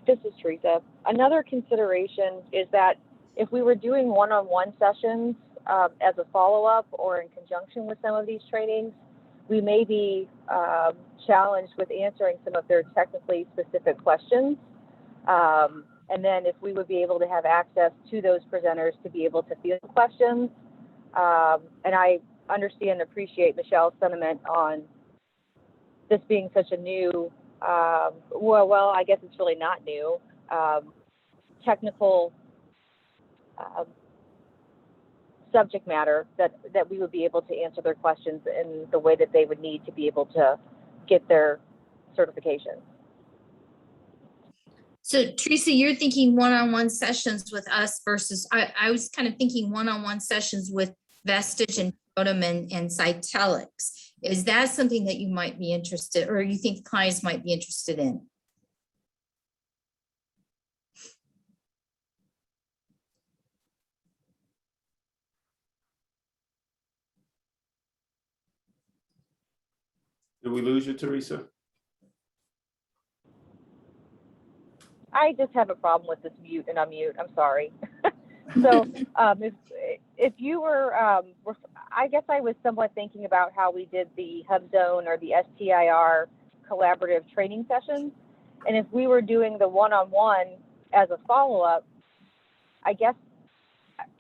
This is Teresa. Another consideration is that if we were doing one-on-one sessions as a follow-up or in conjunction with some of these trainings, we may be challenged with answering some of their technically specific questions. And then if we would be able to have access to those presenters to be able to field questions. And I understand and appreciate Michelle's sentiment on this being such a new, well, I guess it's really not new, technical subject matter that we would be able to answer their questions in the way that they would need to be able to get their certification. So Teresa, you're thinking one-on-one sessions with us versus, I was kind of thinking one-on-one sessions with Vestige and Totem and Cytelix. Is that something that you might be interested, or you think clients might be interested in? Did we lose you, Teresa? I just have a problem with this mute and unmute. I'm sorry. So if you were, I guess I was somewhat thinking about how we did the Hub Zone or the STIR collaborative training sessions. And if we were doing the one-on-one as a follow-up, I guess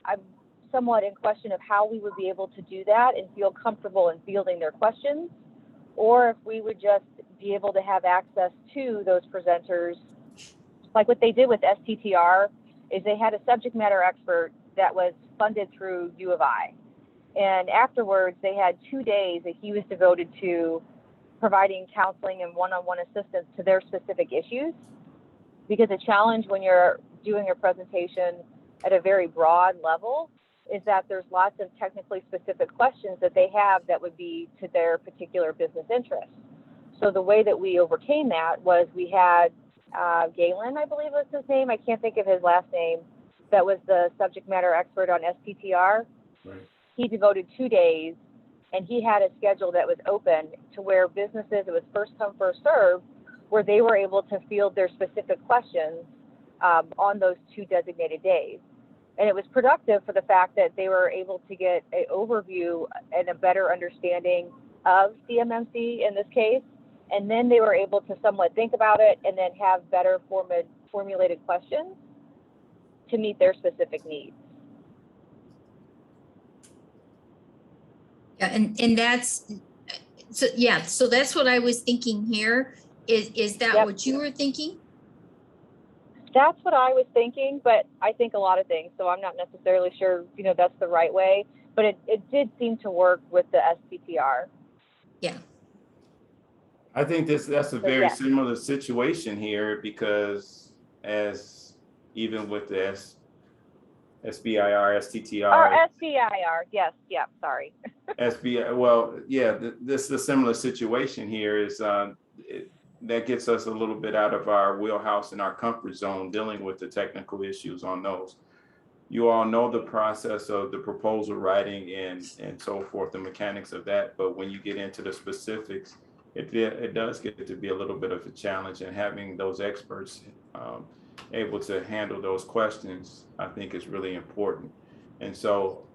I'm somewhat in question of how we would be able to do that and feel comfortable in fielding their questions, or if we would just be able to have access to those presenters. Like what they did with STTR is they had a subject matter expert that was funded through U of I. And afterwards, they had 2 days that he was devoted to providing counseling and one-on-one assistance to their specific issues. Because the challenge when you're doing a presentation at a very broad level is that there's lots of technically specific questions that they have that would be to their particular business interests. So the way that we overcame that was we had Galen, I believe was his name. I can't think of his last name. That was the subject matter expert on STTR. Right. He devoted 2 days, and he had a schedule that was open to where businesses, it was first come, first serve, where they were able to field their specific questions on those 2 designated days. And it was productive for the fact that they were able to get an overview and a better understanding of CMMC in this case. And then they were able to somewhat think about it and then have better formulated questions to meet their specific needs. Yeah, and that's, so yeah, so that's what I was thinking here. Is that Yep. what you were thinking? That's what I was thinking, but I think a lot of things. So I'm not necessarily sure, that's the right way, but it did seem to work with the STTR. Yeah. I think that's a very similar situation here, because as even with the SBIR, STTR. Or SBIR, yes, yeah, sorry. SBI, well, yeah, this is a similar situation here. Is that gets us a little bit out of our wheelhouse and our comfort zone dealing with the technical issues on those. You all know the process of the proposal writing and so forth, the mechanics of that. But when you get into the specifics, it does get to be a little bit of a challenge, and having those experts able to handle those questions, I think is really important. And so,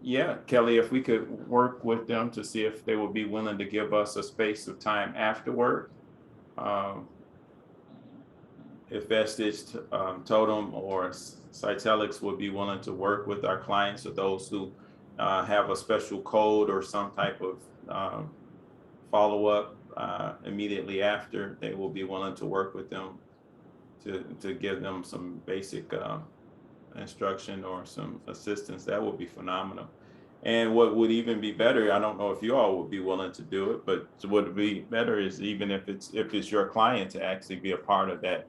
yeah, Kelly, if we could work with them to see if they would be willing to give us a space of time afterward. If Vestige, Totem, or Cytelix would be willing to work with our clients, or those who have a special code or some type of follow-up immediately after, they will be willing to work with them to give them some basic instruction or some assistance. That would be phenomenal. And what would even be better, I don't know if you all would be willing to do it, but what would be better is even if it's your client to actually be a part of that,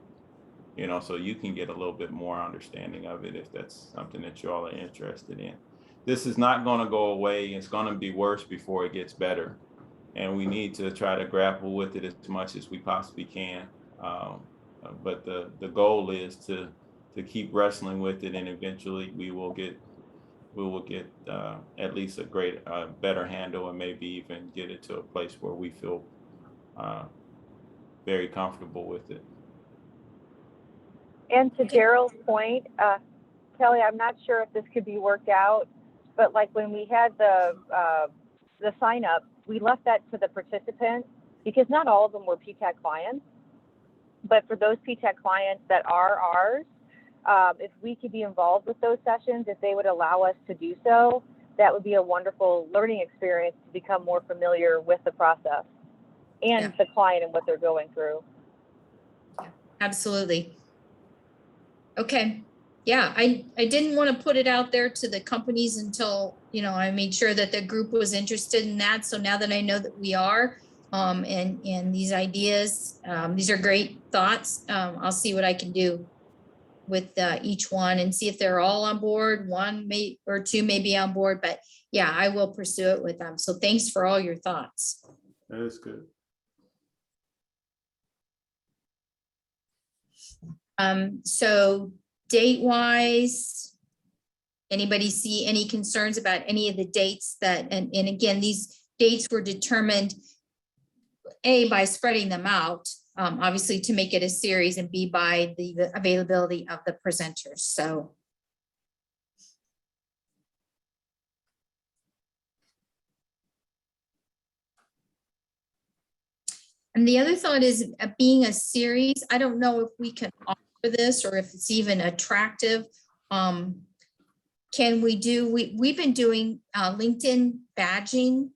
you know, so you can get a little bit more understanding of it if that's something that you all are interested in. This is not going to go away. It's going to be worse before it gets better. And we need to try to grapple with it as much as we possibly can. But the goal is to keep wrestling with it, and eventually we will get at least a better handle, and maybe even get it to a place where we feel very comfortable with it. And to Daryl's point, Kelly, I'm not sure if this could be worked out, but like when we had the sign up, we left that to the participants because not all of them were PTAC clients. But for those PTAC clients that are ours, if we could be involved with those sessions, if they would allow us to do so, that would be a wonderful learning experience to become more familiar with the process and the client and what they're going through. Absolutely. Okay. Yeah, I didn't want to put it out there to the companies until, you know, I made sure that the group was interested in that. So now that I know that we are, and these ideas, these are great thoughts. I'll see what I can do with each one and see if they're all on board. One may or two may be on board, but yeah, I will pursue it with them. So thanks for all your thoughts. That is good. So date wise, anybody see any concerns about any of the dates that, and again, these dates were determined A, by spreading them out, obviously to make it a series, and B, by the availability of the presenters. So. And the other thought is being a series, I don't know if we can offer this or if it's even attractive. Can we do, we've been doing LinkedIn badging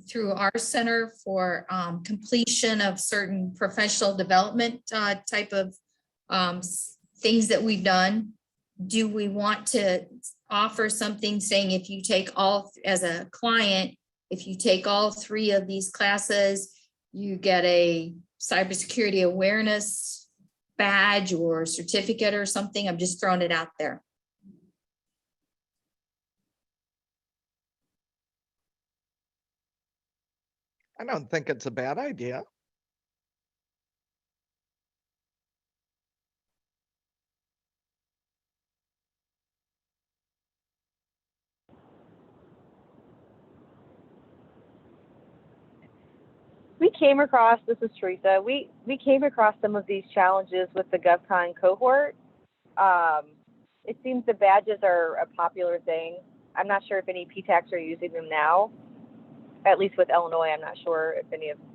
through our center for completion of certain professional development type of things that we've done. Do we want to offer something saying if you take all, as a client, if you take all 3 of these classes, you get a cybersecurity awareness badge or certificate or something? I'm just throwing it out there. I don't think it's a bad idea. We came across, this is Teresa, we came across some of these challenges with the GovCon cohort. It seems the badges are a popular thing. I'm not sure if any PTACs are using them now. At least with Illinois, I'm not sure if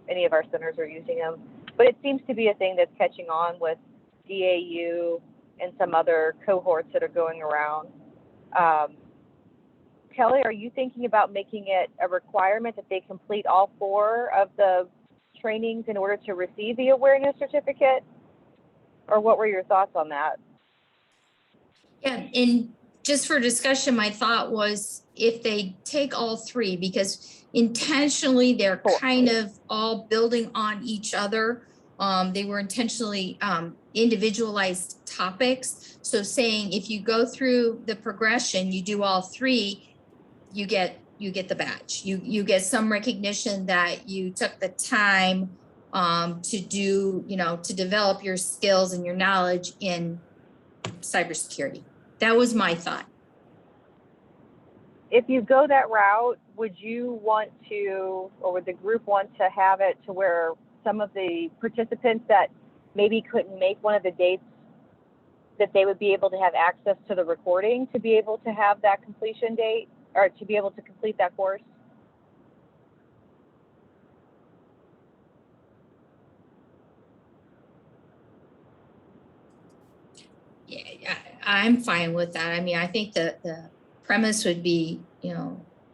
any of our centers are using them. But it seems to be a thing that's catching on with DAU and some other cohorts that are going around. Kelly, are you thinking about making it a requirement that they complete all 4 of the trainings in order to receive the awareness certificate? Or what were your thoughts on that? Yeah, and just for discussion, my thought was if they take all 3, because intentionally they're kind of all building on each other. They were intentionally individualized topics. So saying if you go through the progression, you do all 3, you get the badge. You get some recognition that you took the time to do, to develop your skills and your knowledge in cybersecurity. That was my thought. If you go that route, would you want to, or would the group want to have it to where some of the participants that maybe couldn't make one of the dates, that they would be able to have access to the recording to be able to have that completion date, or to be able to complete that course? Yeah, I'm fine with that. I mean, I think the premise would be,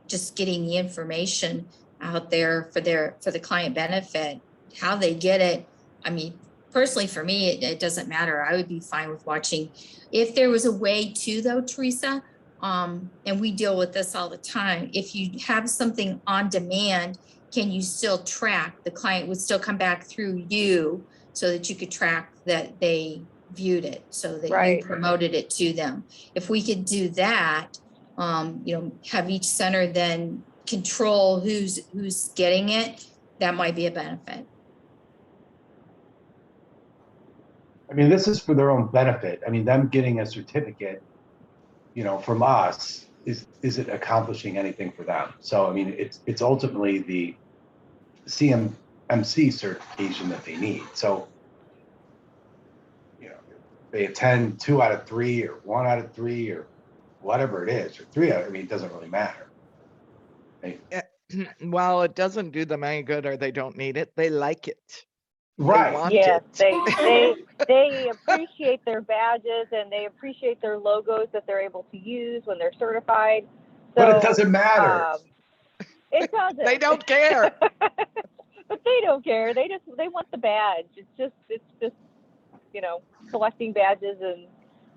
just getting the information out there for the client benefit, how they get it. I mean, personally, for me, it doesn't matter. I would be fine with watching. If there was a way to, though, Teresa, and we deal with this all the time, if you have something on demand, can you still track? The client would still come back through you so that you could track that they viewed it, so that Right. you promoted it to them. If we could do that, have each center then control who's getting it, that might be a benefit. I mean, this is for their own benefit. I mean, them getting a certificate, from us isn't accomplishing anything for them. So, I mean, it's ultimately the CMMC certification that they need. So, they attend 2 out of 3 or 1 out of 3 or whatever it is, or 3 out, I mean, it doesn't really matter. Well, it doesn't do them any good, or they don't need it. They like it. Right. They want Yes, it. they appreciate their badges, and they appreciate their logos that they're able to use when they're certified. So, But it doesn't matter. It doesn't. They don't care. But they don't care. They want the badge. It's just collecting badges and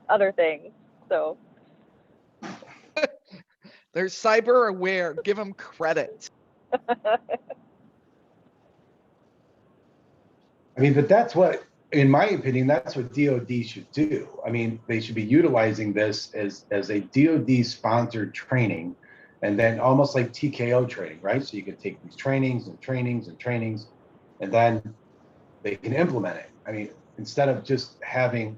other things. So They're cyber aware. Give them credit. I mean, but that's what, in my opinion, that's what DoD should do. I mean, they should be utilizing this as a DoD sponsored training, and then almost like TKO training, right? So you could take these trainings and trainings and trainings, and then they can implement it. I mean, instead of just having,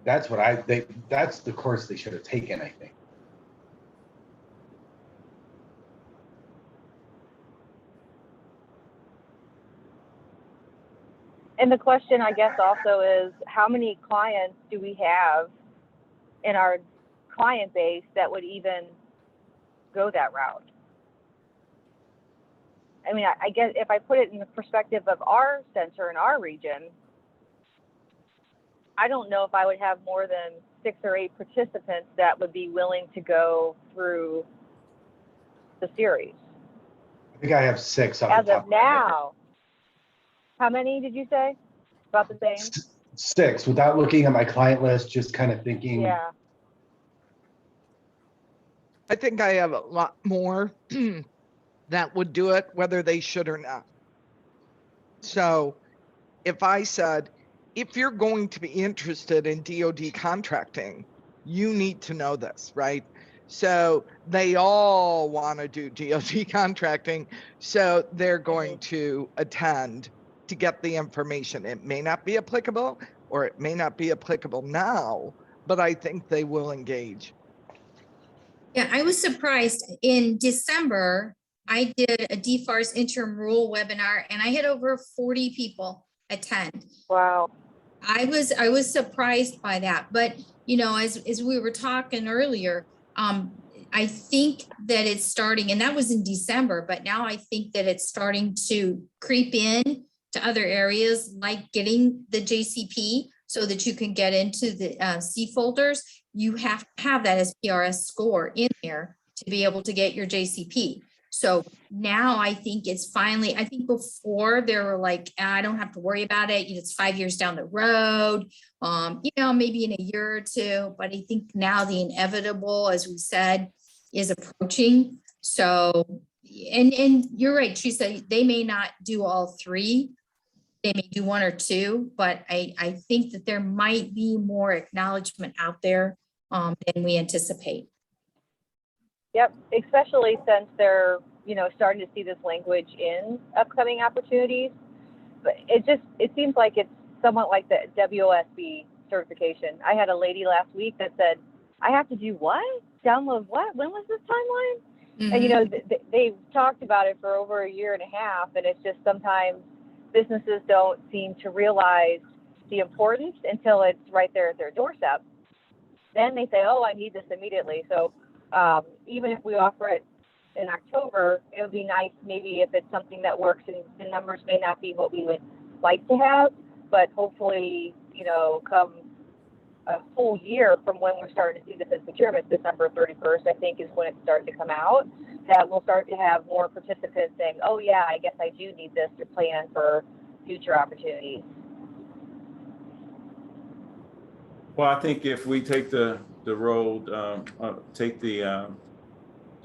that's the course they should have taken, I think. And the question, I guess, also is, how many clients do we have in our client base that would even go that route? I mean, I guess if I put it in the perspective of our center in our region, I don't know if I would have more than 6 or 8 participants that would be willing to go through the series. I think I have 6 as of now. How many did you say? About the same? 6, without looking at my client list, just kind of thinking. Yeah. I think I have a lot more that would do it, whether they should or not. So if I said, if you're going to be interested in DoD contracting, you need to know this, right? So they all want to do DoD contracting, so they're going to attend to get the information. It may not be applicable, or it may not be applicable now, but I think they will engage. Yeah, I was surprised. In December, I did a DFARS interim rule webinar, and I had over 40 people attend. Wow. I was surprised by that. But, as we were talking earlier, I think that it's starting, and that was in December, but now I think that it's starting to creep in to other areas, like getting the JCP so that you can get into the C folders. You have to have that SPRS score in there to be able to get your JCP. So now I think it's finally, I think before they were like, I don't have to worry about it. It's 5 years down the road, maybe in a year or 2, but I think now the inevitable, as we said, is approaching. So, and you're right, Teresa, they may not do all 3. They may do 1 or 2, but I think that there might be more acknowledgement out there than we anticipate. Yep, especially since they're starting to see this language in upcoming opportunities. But it seems like it's somewhat like the WS1 certification. I had a lady last week that said, I have to do what? Download what? When was this timeline? And they've talked about it for over a year and a half, and it's just sometimes businesses don't seem to realize the importance until it's right there at their doorstep. Then they say, oh, I need this immediately. So even if we offer it in October, it would be nice maybe if it's something that works, and the numbers may not be what we would like to have, but hopefully, come a full year from when we're starting to see this as procurement, December 31st, I think is when it's starting to come out, that we'll start to have more participants saying, oh yeah, I guess I do need this to plan for future opportunities. Well, I think if we take the road, take the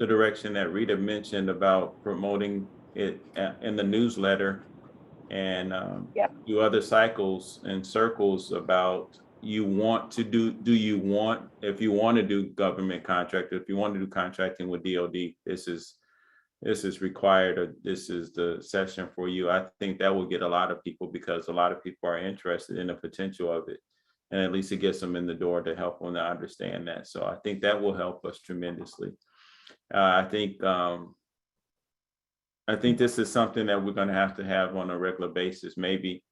direction that Rita mentioned about promoting it in the newsletter, and do other cycles and circles about if you want to do government contract, if you want to do contracting with DoD, this is required, or this is the session for you. I think that will get a lot of people, because a lot of people are interested in the potential of it, and at least it gets them in the door to help them to understand that. So I think that will help us tremendously. I think this is something that we're going to have on a regular basis. Maybe,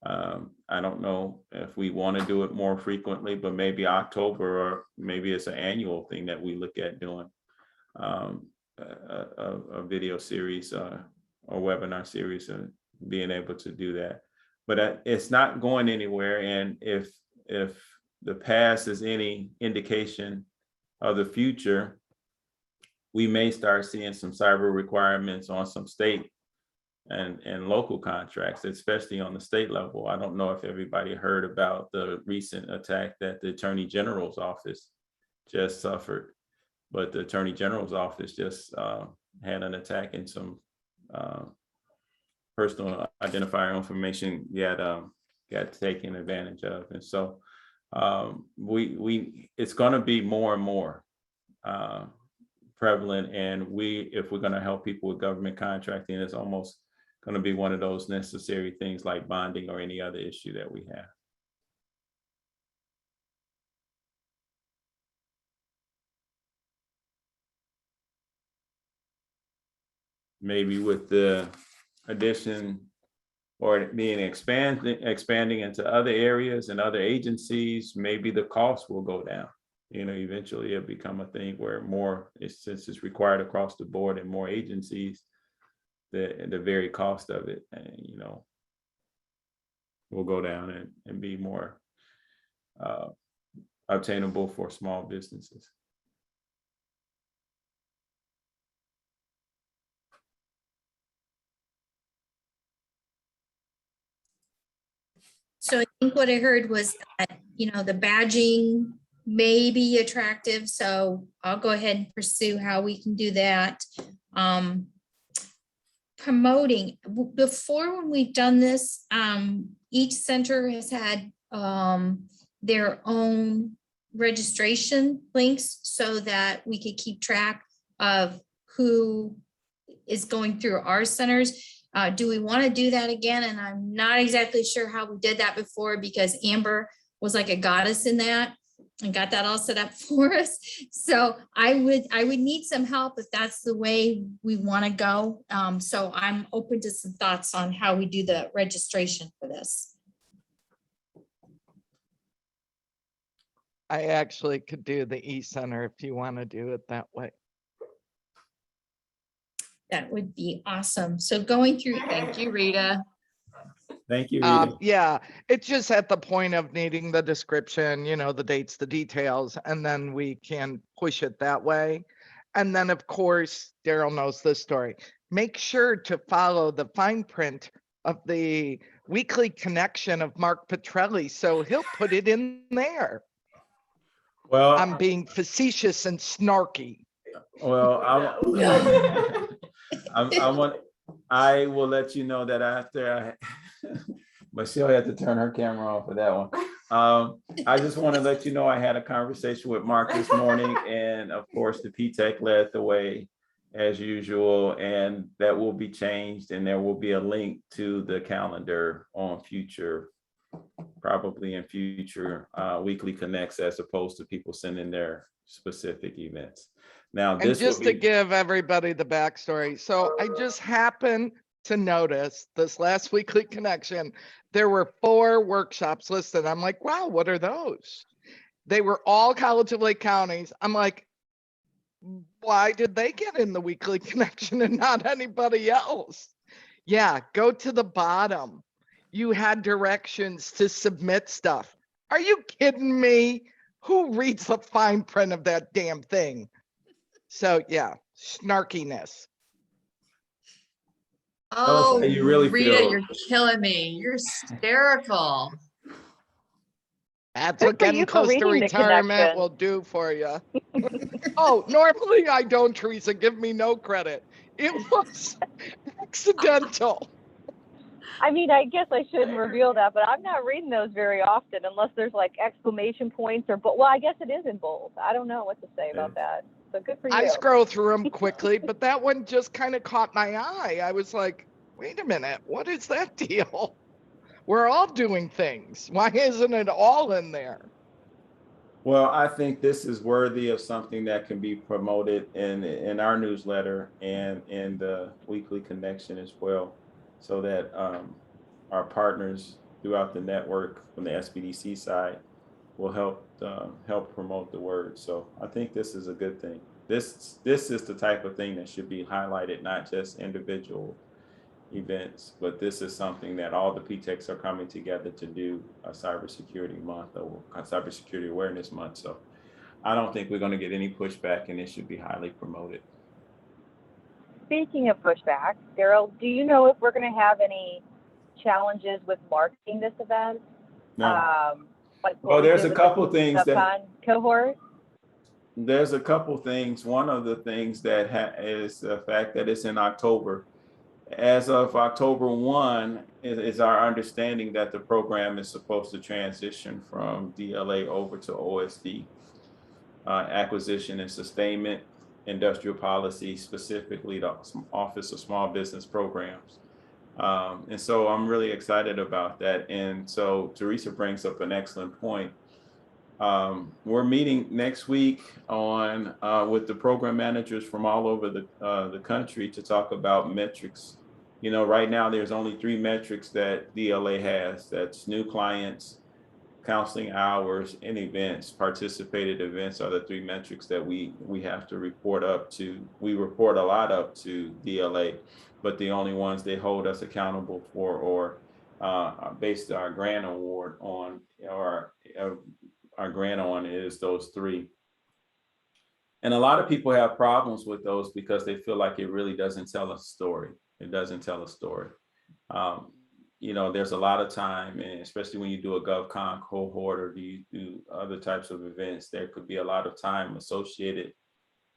I don't know if we want to do it more frequently, but maybe October, or maybe it's an annual thing that we look at doing, a video series or webinar series, and being able to do that. But it's not going anywhere. And if the past is any indication of the future, we may start seeing some cyber requirements on some state and local contracts, especially on the state level. I don't know if everybody heard about the recent attack that the Attorney General's office just suffered, but the Attorney General's office just had an attack, and some personal identifier information got taken advantage of. And so it's going to be more and more prevalent, and if we're going to help people with government contracting, it's almost going to be one of those necessary things like bonding or any other issue that we have. Maybe with the addition or being expanding into other areas and other agencies, maybe the cost will go down. Eventually it'll become a thing where since it's required across the board and more agencies, the very cost of it, will go down and be more obtainable for small businesses. So I think what I heard was that, the badging may be attractive. So I'll go ahead and pursue how we can do that. Promoting, before when we've done this, each center has had their own registration links so that we could keep track of who is going through our centers. Do we want to do that again? And I'm not exactly sure how we did that before, because Amber was like a goddess in that and got that all set up for us. So I would need some help if that's the way we want to go. So I'm open to some thoughts on how we do the registration for this. I actually could do the e-center if you want to do it that way. That would be awesome. So going through, Thank you, Rita. Thank you, Rita. Yeah, it's just at the point of needing the description, the dates, the details, and then we can push it that way. And then, of course, Daryl knows this story. Make sure to follow the fine print of the weekly connection of Mark Petrelli, so he'll put it in there. Well, I'm being facetious and snarky. Well, I will let you know that after but she'll have to turn her camera off for that one. I just want to let you know I had a conversation with Mark this morning, and of course the PTAC led the way as usual, and that will be changed, and there will be a link to the calendar on future, probably in future weekly connects, as opposed to people sending their specific events. Now, And this will just to be, give everybody the backstory, so I just happened to notice this last weekly connection, there were 4 workshops listed. I'm like, wow, what are those? They were all College of Lake Counties. I'm like, why did they get in the weekly connection and not anybody else? Yeah, go to the bottom. You had directions to submit stuff. Are you kidding me? Who reads the fine print of that damn thing? So yeah, snarkiness. us Oh, how you really Rita, feel. you're killing me. You're hysterical. That's Good what for getting you for close to reading the retirement connection. will do for you. Oh, normally I don't, Teresa. Give me no credit. It was accidental. I mean, I guess I shouldn't reveal that, but I'm not reading those very often unless there's like exclamation points or, well, I guess it is in bold. I don't know what to say about that. So good for I you. scroll through them quickly, but that one just kind of caught my eye. I was like, wait a minute, what is that deal? We're all doing things. Why isn't it all in there? Well, I think this is worthy of something that can be promoted in our newsletter and in the weekly connection as well, so that our partners throughout the network from the SBDC side will help promote the word. So I think this is a good thing. This is the type of thing that should be highlighted, not just individual events, but this is something that all the PTACs are coming together to do a cybersecurity month or a cybersecurity awareness month. So I don't think we're going to get any pushback, and it should be highly promoted. Speaking of pushback, Daryl, do you know if we're going to have any challenges with marketing this event? Now, Like well, there's a couple things that subcon cohort. there's a couple things. One of the things that is the fact that it's in October. As of October 1, is our understanding that the program is supposed to transition from DLA over to OSD, acquisition and sustainment, industrial policy, specifically the Office of Small Business Programs. And so I'm really excited about that. And so Teresa brings up an excellent point. We're meeting next week on with the program managers from all over the country to talk about metrics. You know, right now there's only 3 metrics that DLA has. That's new clients, counseling hours, and events. Participated events are the 3 metrics that we have to report up to. We report a lot up to DLA, but the only ones they hold us accountable for or based our grant award on or our grant on is those 3. And a lot of people have problems with those because they feel like it really doesn't tell a story. It doesn't tell a story. You know, there's a lot of time, and especially when you do a GovCon cohort or do you do other types of events, there could be a lot of time associated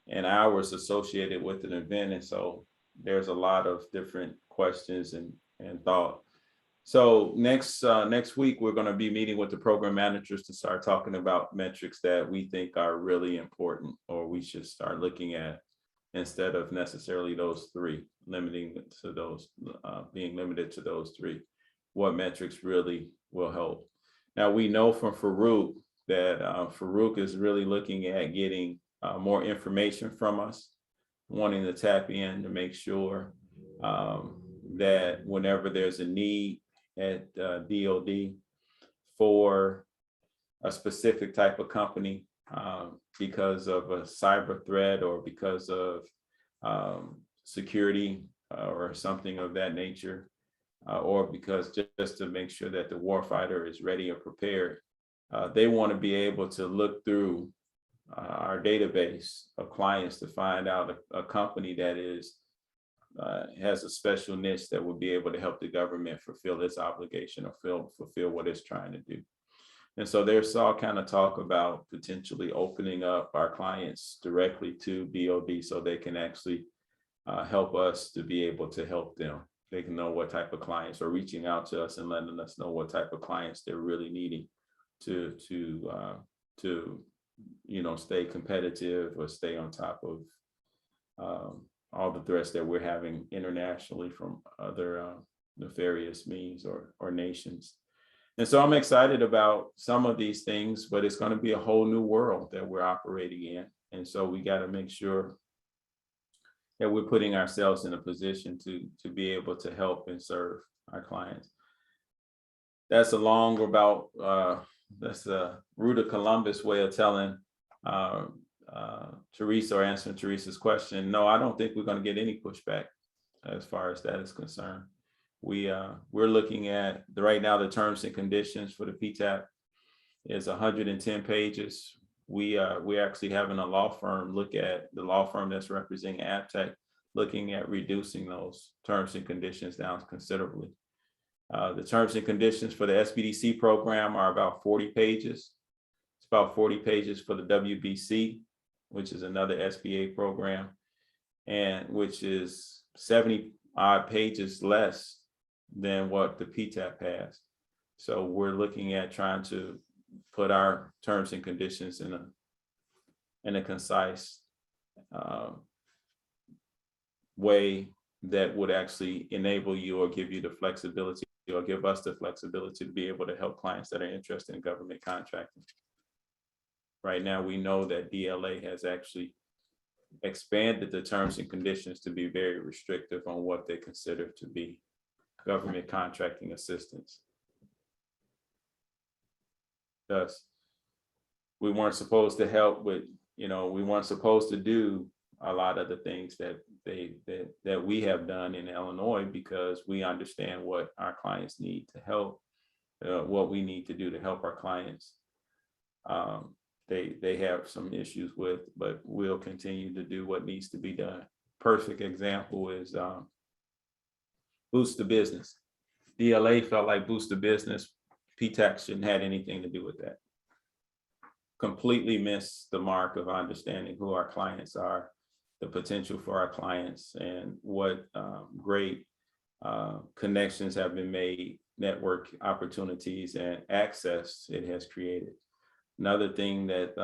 and hours associated with an event. And so there's a lot of different questions and thought. So next week, we're going to be meeting with the program managers to start talking about metrics that we think are really important or we should start looking at instead of necessarily those 3, limiting to those, being limited to those 3, what metrics really will help. Now, we know from Farouk that Farouk is really looking at getting more information from us, wanting to tap in to make sure that whenever there's a need at DOD for a specific type of company because of a cyber threat or because of security or something of that nature, or because just to make sure that the warfighter is ready and prepared, they want to be able to look through our database of clients to find out a company that is has a special niche that will be able to help the government fulfill its obligation or fulfill what it's trying to do. And so there's all kind of talk about potentially opening up our clients directly to DOD so they can actually help us to be able to help them. They can know what type of clients are reaching out to us and letting us know what type of clients they're really needing to you know, stay competitive or stay on top of all the threats that we're having internationally from other nefarious means or nations. And so I'm excited about some of these things, but it's going to be a whole new world that we're operating in. And so we got to make sure that we're putting ourselves in a position to be able to help and serve our clients. That's a long about, that's a Ruta Columbus way of telling Teresa, or answering Teresa's question. No, I don't think we're going to get any pushback as far as that is concerned. We're looking at right now, the terms and conditions for the PTAC is 110 pages. We're actually having a law firm look at, the law firm that's representing AppTech, looking at reducing those terms and conditions down considerably. The terms and conditions for the SBDC program are about 40 pages. It's about 40 pages for the WBC, which is another SBA program, and which is 70 odd pages less than what the PTAC has. So we're looking at trying to put our terms and conditions in a concise way that would actually enable you or give you the flexibility, or give us the flexibility to be able to help clients that are interested in government contracting. Right now, we know that DLA has actually expanded the terms and conditions to be very restrictive on what they consider to be government contracting assistance. Thus, we weren't supposed to help with, we weren't supposed to do a lot of the things that we have done in Illinois, because we understand what our clients need to help, what we need to do to help our clients. They have some issues with, but we'll continue to do what needs to be done. Perfect example is Boost the Business. DLA felt like Boost the Business, PTAC shouldn't have anything to do with that. Completely missed the mark of understanding who our clients are, the potential for our clients, and what great connections have been made, network opportunities and access it has created. Another thing that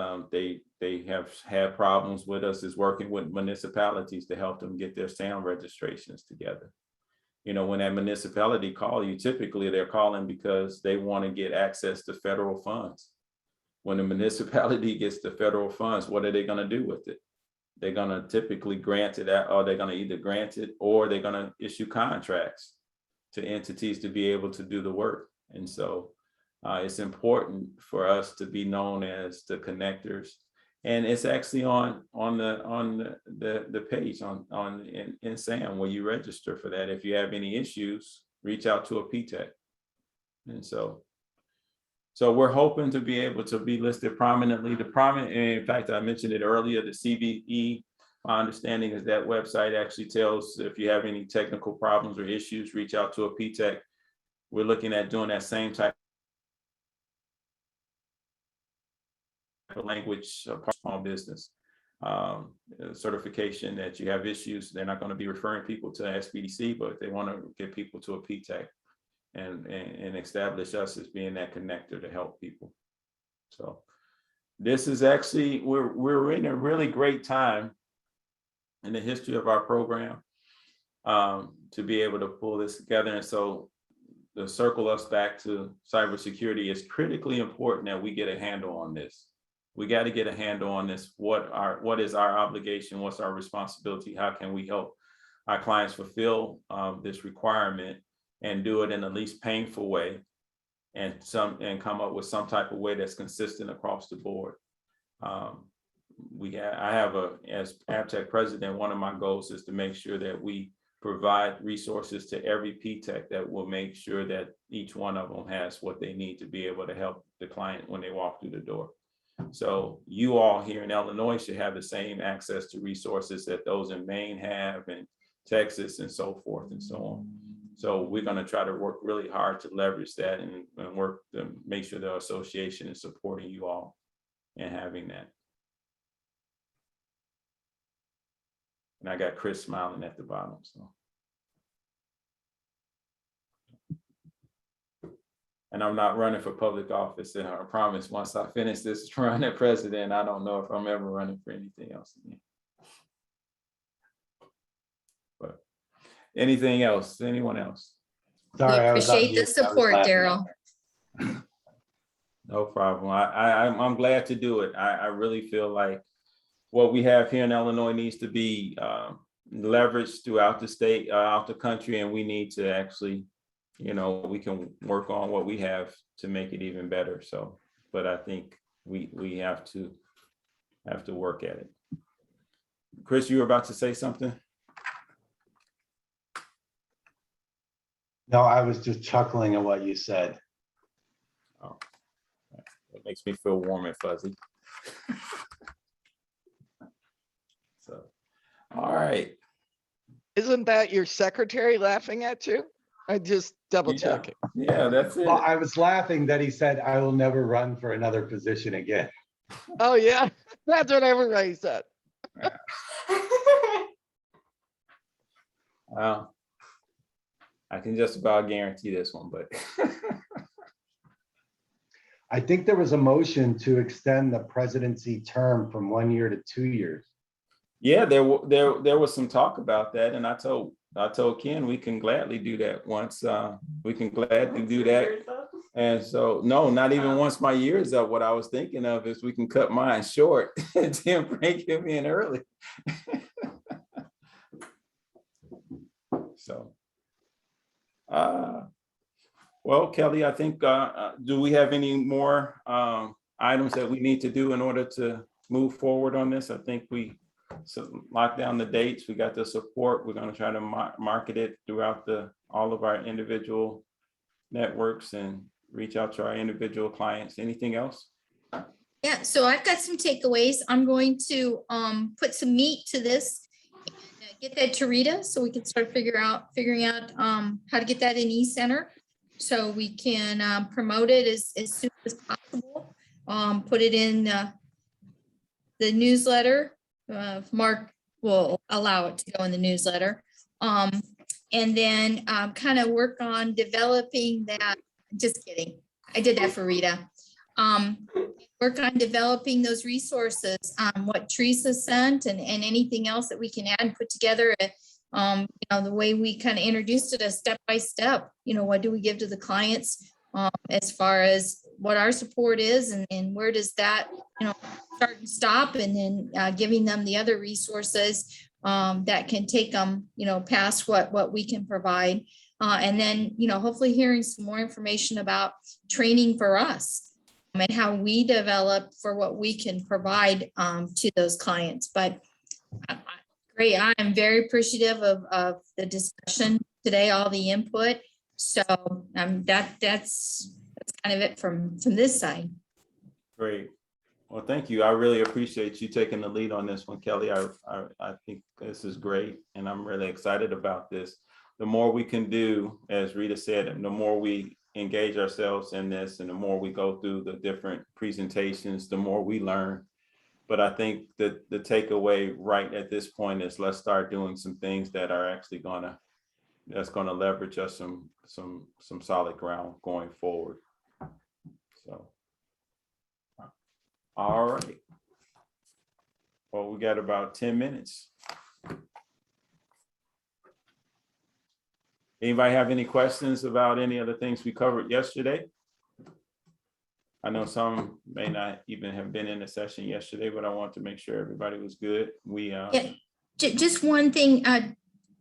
they have had problems with us is working with municipalities to help them get their sound registrations together. When that municipality call you, typically they're calling because they want to get access to federal funds. When the municipality gets the federal funds, what are they going to do with it? They're going to typically grant it, or they're going to either grant it, or they're going to issue contracts to entities to be able to do the work. And so it's important for us to be known as the connectors. And it's actually on the page in SAM where you register for that. If you have any issues, reach out to a PTAC. And so we're hoping to be able to be listed prominently. In fact, I mentioned it earlier, the CBE, my understanding is that website actually tells if you have any technical problems or issues, reach out to a PTAC. We're looking at doing that same type of language for small business certification, that you have issues. They're not going to be referring people to SBDC, but they want to get people to a PTAC. And establish us as being that connector to help people. So this is actually, we're in a really great time in the history of our program to be able to pull this together. And so to circle us back to cybersecurity, is critically important that we get a handle on this. We got to get a handle on this. What is our obligation? What's our responsibility? How can we help our clients fulfill this requirement, and do it in the least painful way, and come up with some type of way that's consistent across the board. As AppTech president, one of my goals is to make sure that we provide resources to every PTAC that will make sure that each one of them has what they need to be able to help the client when they walk through the door. So you all here in Illinois should have the same access to resources that those in Maine have, and Texas, and so forth and so on. So we're going to try to work really hard to leverage that and work to make sure the association is supporting you all and having that. And I got Chris smiling at the bottom. So. And I'm not running for public office. And I promise once I finish this run as president, I don't know if I'm ever running for anything else again. But anything else? Anyone else? We Sorry, I was on appreciate the mute. I was support, laughing. Daryl. No problem. I'm glad to do it. I really feel like what we have here in Illinois needs to be leveraged throughout the state, out the country, and we need to actually, you know, we can work on what we have to make it even better. So, but I think we have to work at it. Chris, you were about to say something? No, I was just chuckling at what you said. Oh, it makes me feel warm and fuzzy. So, all right. Isn't that your secretary laughing at you? I just double checking. Yeah, that's it. Well, I was laughing that he said, I will never run for another position again. Oh, yeah, that's what everybody said. Well, I can just about guarantee this one, but I think there was a motion to extend the presidency term from 1 year to 2 years. yeah, there was some talk about that, and I told Ken we can gladly do that once. We can gladly do that. And so, no, not even once my year is up. What I was thinking of is we can cut mine short and then bring him in early. So, well, Kelly, I think, do we have any more items that we need to do in order to move forward on this? I think we lock down the dates. We got the support. We're going to try to market it throughout all of our individual networks and reach out to our individual clients. Anything else? Yeah, so I've got some takeaways. I'm going to put some meat to this and get that to Rita so we can start figuring out how to get that in eCenter so we can promote it as soon as possible. Put it in the newsletter. Mark will allow it to go in the newsletter. And then kind of work on developing that. Just kidding. I did that for Rita. Work on developing those resources, what Teresa sent and anything else that we can add and put together. You know, the way we kind of introduced it as step by step, you know, what do we give to the clients as far as what our support is and where does that, you know, start and stop, and then giving them the other resources that can take them, you know, past what we can provide. And then, you know, hopefully hearing some more information about training for us and how we develop for what we can provide to those clients. But great, I am very appreciative of the discussion today, all the input. So that's kind of it from this side. Great. Well, thank you. I really appreciate you taking the lead on this one, Kelly. I think this is great, and I'm really excited about this. The more we can do, as Rita said, and the more we engage ourselves in this and the more we go through the different presentations, the more we learn. But I think that the takeaway right at this point is let's start doing some things that are actually that's gonna leverage us some solid ground going forward. So, all right. Well, we got about 10 minutes. Anybody have any questions about any of the things we covered yesterday? I know some may not even have been in the session yesterday, but I want to make sure everybody was good. Yeah, just one thing,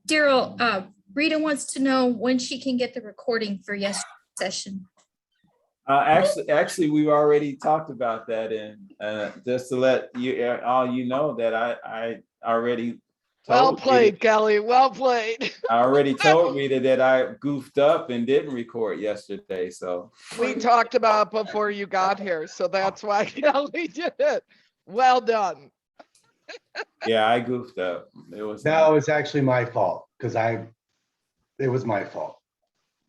Daryl, Rita wants to know when she can get the recording for yesterday's session. Actually, we've already talked about that, and just to let all you know that I already. Well played, Kelly. Well played. I already told Rita that I goofed up and didn't record yesterday. So we talked about it before you got here, so that's why Kelly did it. Well done. Yeah, I goofed up. It was actually my fault because it was my fault.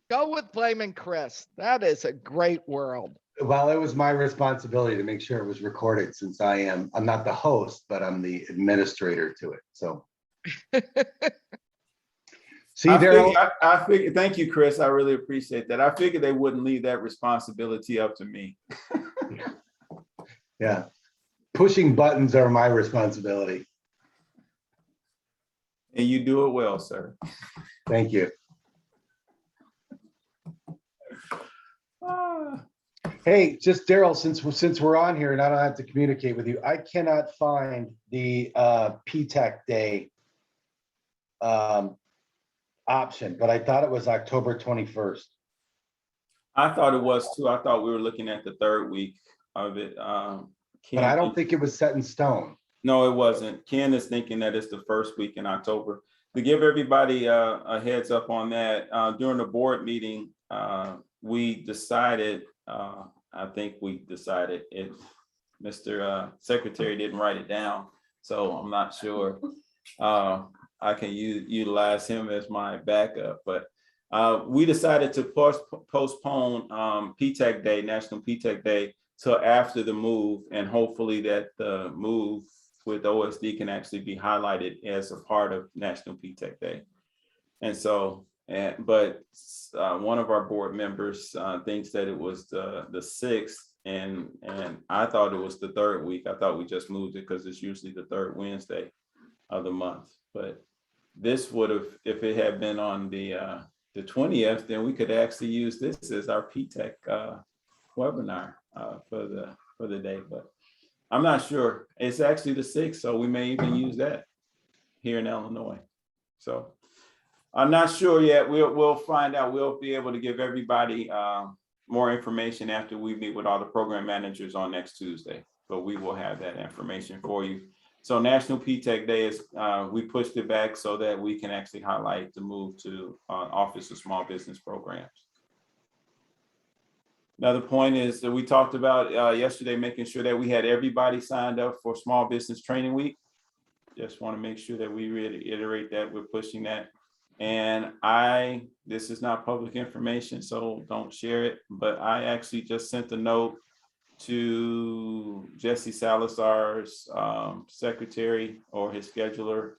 Go with blaming Chris. That is a great world. Well, it was my responsibility to make sure it was recorded since I'm not the host, but I'm the administrator to it. So. See, Daryl. I figured, thank you, Chris. I really appreciate that. I figured they wouldn't leave that responsibility up to me. Yeah. Pushing buttons are my responsibility. And you do it well, sir. Thank you. Ah. Hey, just Daryl, since we're on here and I don't have to communicate with you, I cannot find the PTAC day option, but I thought it was October 21st. I thought it was too. I thought we were looking at the third week of it. But I don't think it was set in stone. No, it wasn't. Ken is thinking that it's the first week in October. To give everybody a heads up on that, during the board meeting, we decided, I think we decided, if Mr. Secretary didn't write it down, so I'm not sure. I can utilize him as my backup, but we decided to postpone PTAC Day, National PTAC Day, till after the move, and hopefully that the move with OSD can actually be highlighted as a part of National PTAC Day. And so, but one of our board members thinks that it was the 6th, and I thought it was the third week. I thought we just moved it because it's usually the third Wednesday of the month. But this would have, if it had been on the 20th, then we could actually use this as our PTAC webinar for the day. But I'm not sure. It's actually the 6th, so we may even use that here in Illinois. So I'm not sure yet. We'll find out. We'll be able to give everybody more information after we meet with all the program managers on next Tuesday. But we will have that information for you. So National PTAC Day is, we pushed it back so that we can actually highlight the move to Office of Small Business Programs. Another point is that we talked about yesterday, making sure that we had everybody signed up for Small Business Training Week. Just want to make sure that we reiterate that we're pushing that. And this is not public information, so don't share it, but I actually just sent a note to Jesse Salazar's secretary or his scheduler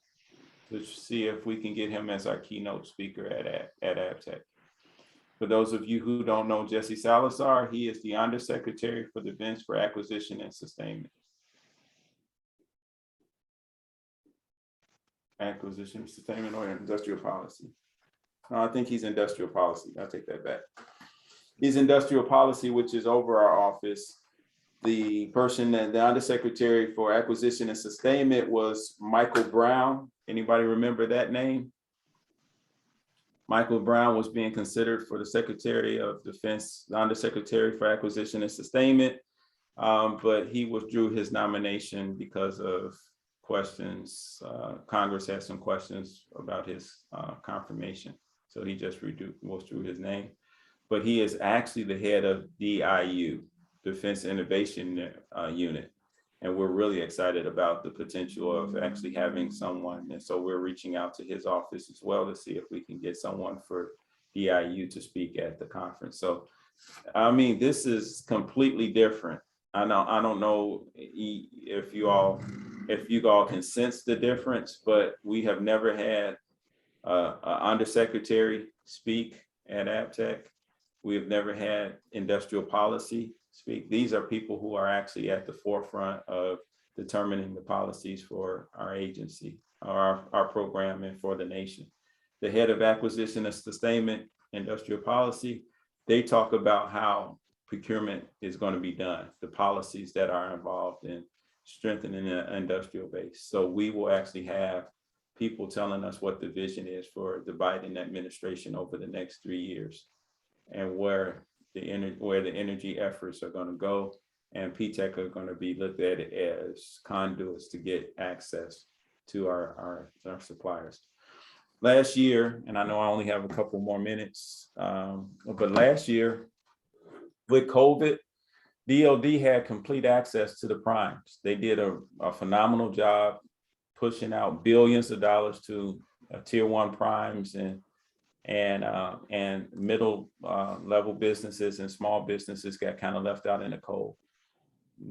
to see if we can get him as our keynote speaker at ABTEC. For those of you who don't know Jesse Salazar, he is the Undersecretary for Defense for Acquisition and Sustainment. Acquisition, sustainment, or industrial policy. No, I think he's industrial policy. I'll take that back. He's industrial policy, which is over our office. The person that the Undersecretary for Acquisition and Sustainment was Michael Brown. Anybody remember that name? Michael Brown was being considered for the Secretary of Defense, the Undersecretary for Acquisition and Sustainment, but he withdrew his nomination because of questions. Congress had some questions about his confirmation, so he just withdrew his name. But he is actually the head of DIU, Defense Innovation Unit. And we're really excited about the potential of actually having someone. And so we're reaching out to his office as well to see if we can get someone for DIU to speak at the conference. So, I mean, this is completely different. I don't know if you all can sense the difference, but we have never had an undersecretary speak at ABTEC. We have never had industrial policy speak. These are people who are actually at the forefront of determining the policies for our agency, or our program, and for the nation. The head of acquisition and sustainment, industrial policy, they talk about how procurement is going to be done, the policies that are involved in strengthening the industrial base. So we will actually have people telling us what the vision is for the Biden administration over the next 3 years, and where the energy efforts are going to go, and PTAC are going to be looked at as conduits to get access to our suppliers. Last year, and I know I only have a couple more minutes, but last year with COVID, DoD had complete access to the primes. They did a phenomenal job pushing out billions of dollars to tier 1 primes and middle level businesses, and small businesses got kind of left out in the cold.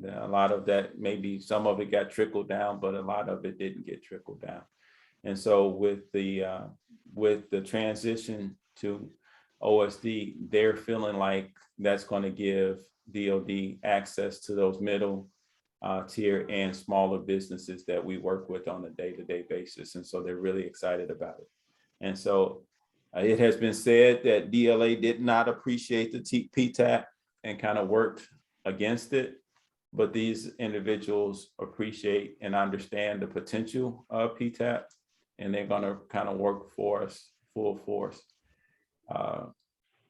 A lot of that, maybe some of it got trickled down, but a lot of it didn't get trickled down. And so with the transition to OSD, they're feeling like that's going to give DoD access to those middle tier and smaller businesses that we work with on a day-to-day basis. And so they're really excited about it. And so it has been said that DLA did not appreciate the PTAC and kind of worked against it. But these individuals appreciate and understand the potential of PTAC, and they're going to kind of work for us full force.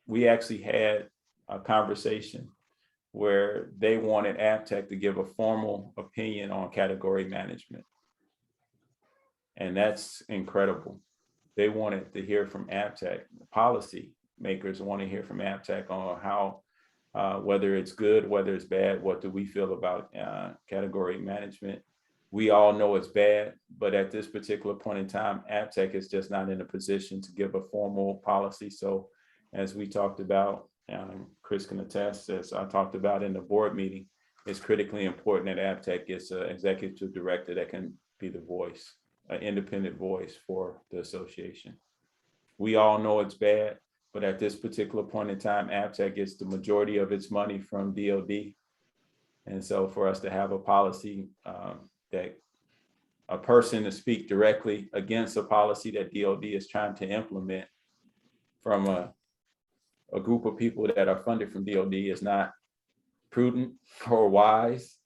We actually had a conversation where they wanted ABTEC to give a formal opinion on category management. And that's incredible. They wanted to hear from ABTEC. Policy makers want to hear from ABTEC on how, whether it's good, whether it's bad, what do we feel about category management? We all know it's bad, but at this particular point in time, ABTEC is just not in a position to give a formal policy. So as we talked about, Chris can attest, as I talked about in the board meeting, it's critically important that ABTEC gets an executive director that can be the voice, an independent voice for the association. We all know it's bad, but at this particular point in time, ABTEC gets the majority of its money from DOD. And so for us to have a policy that a person to speak directly against a policy that DOD is trying to implement from a group of people that are funded from DOD is not prudent or wise.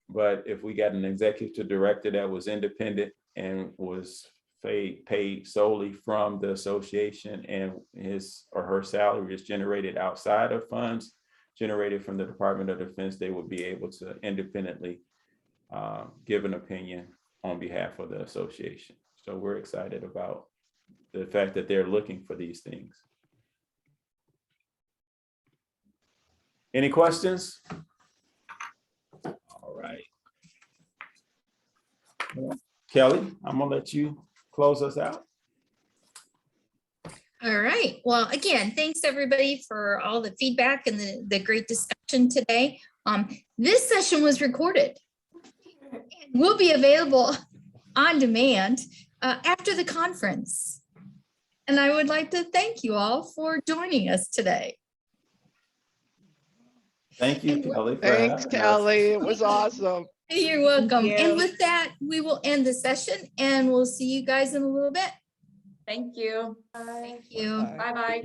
But if we got an executive director that was independent and was paid solely from the association, and his or her salary is generated outside of funds generated from the Department of Defense, they would be able to independently give an opinion on behalf of the association. So we're excited about the fact that they're looking for these things. Any questions? All right. Kelly, I'm gonna let you close us out. All right. Well, again, thanks everybody for all the feedback and the great discussion today. This session was recorded. It will be available on demand after the conference. And I would like to thank you all for joining us today. Thank you, Kelly. Thanks, Kelly. It was awesome. You're welcome. you. And with that, we will end the session and we'll see you guys in a little bit. Thank you. Thank you. Bye. Bye-bye.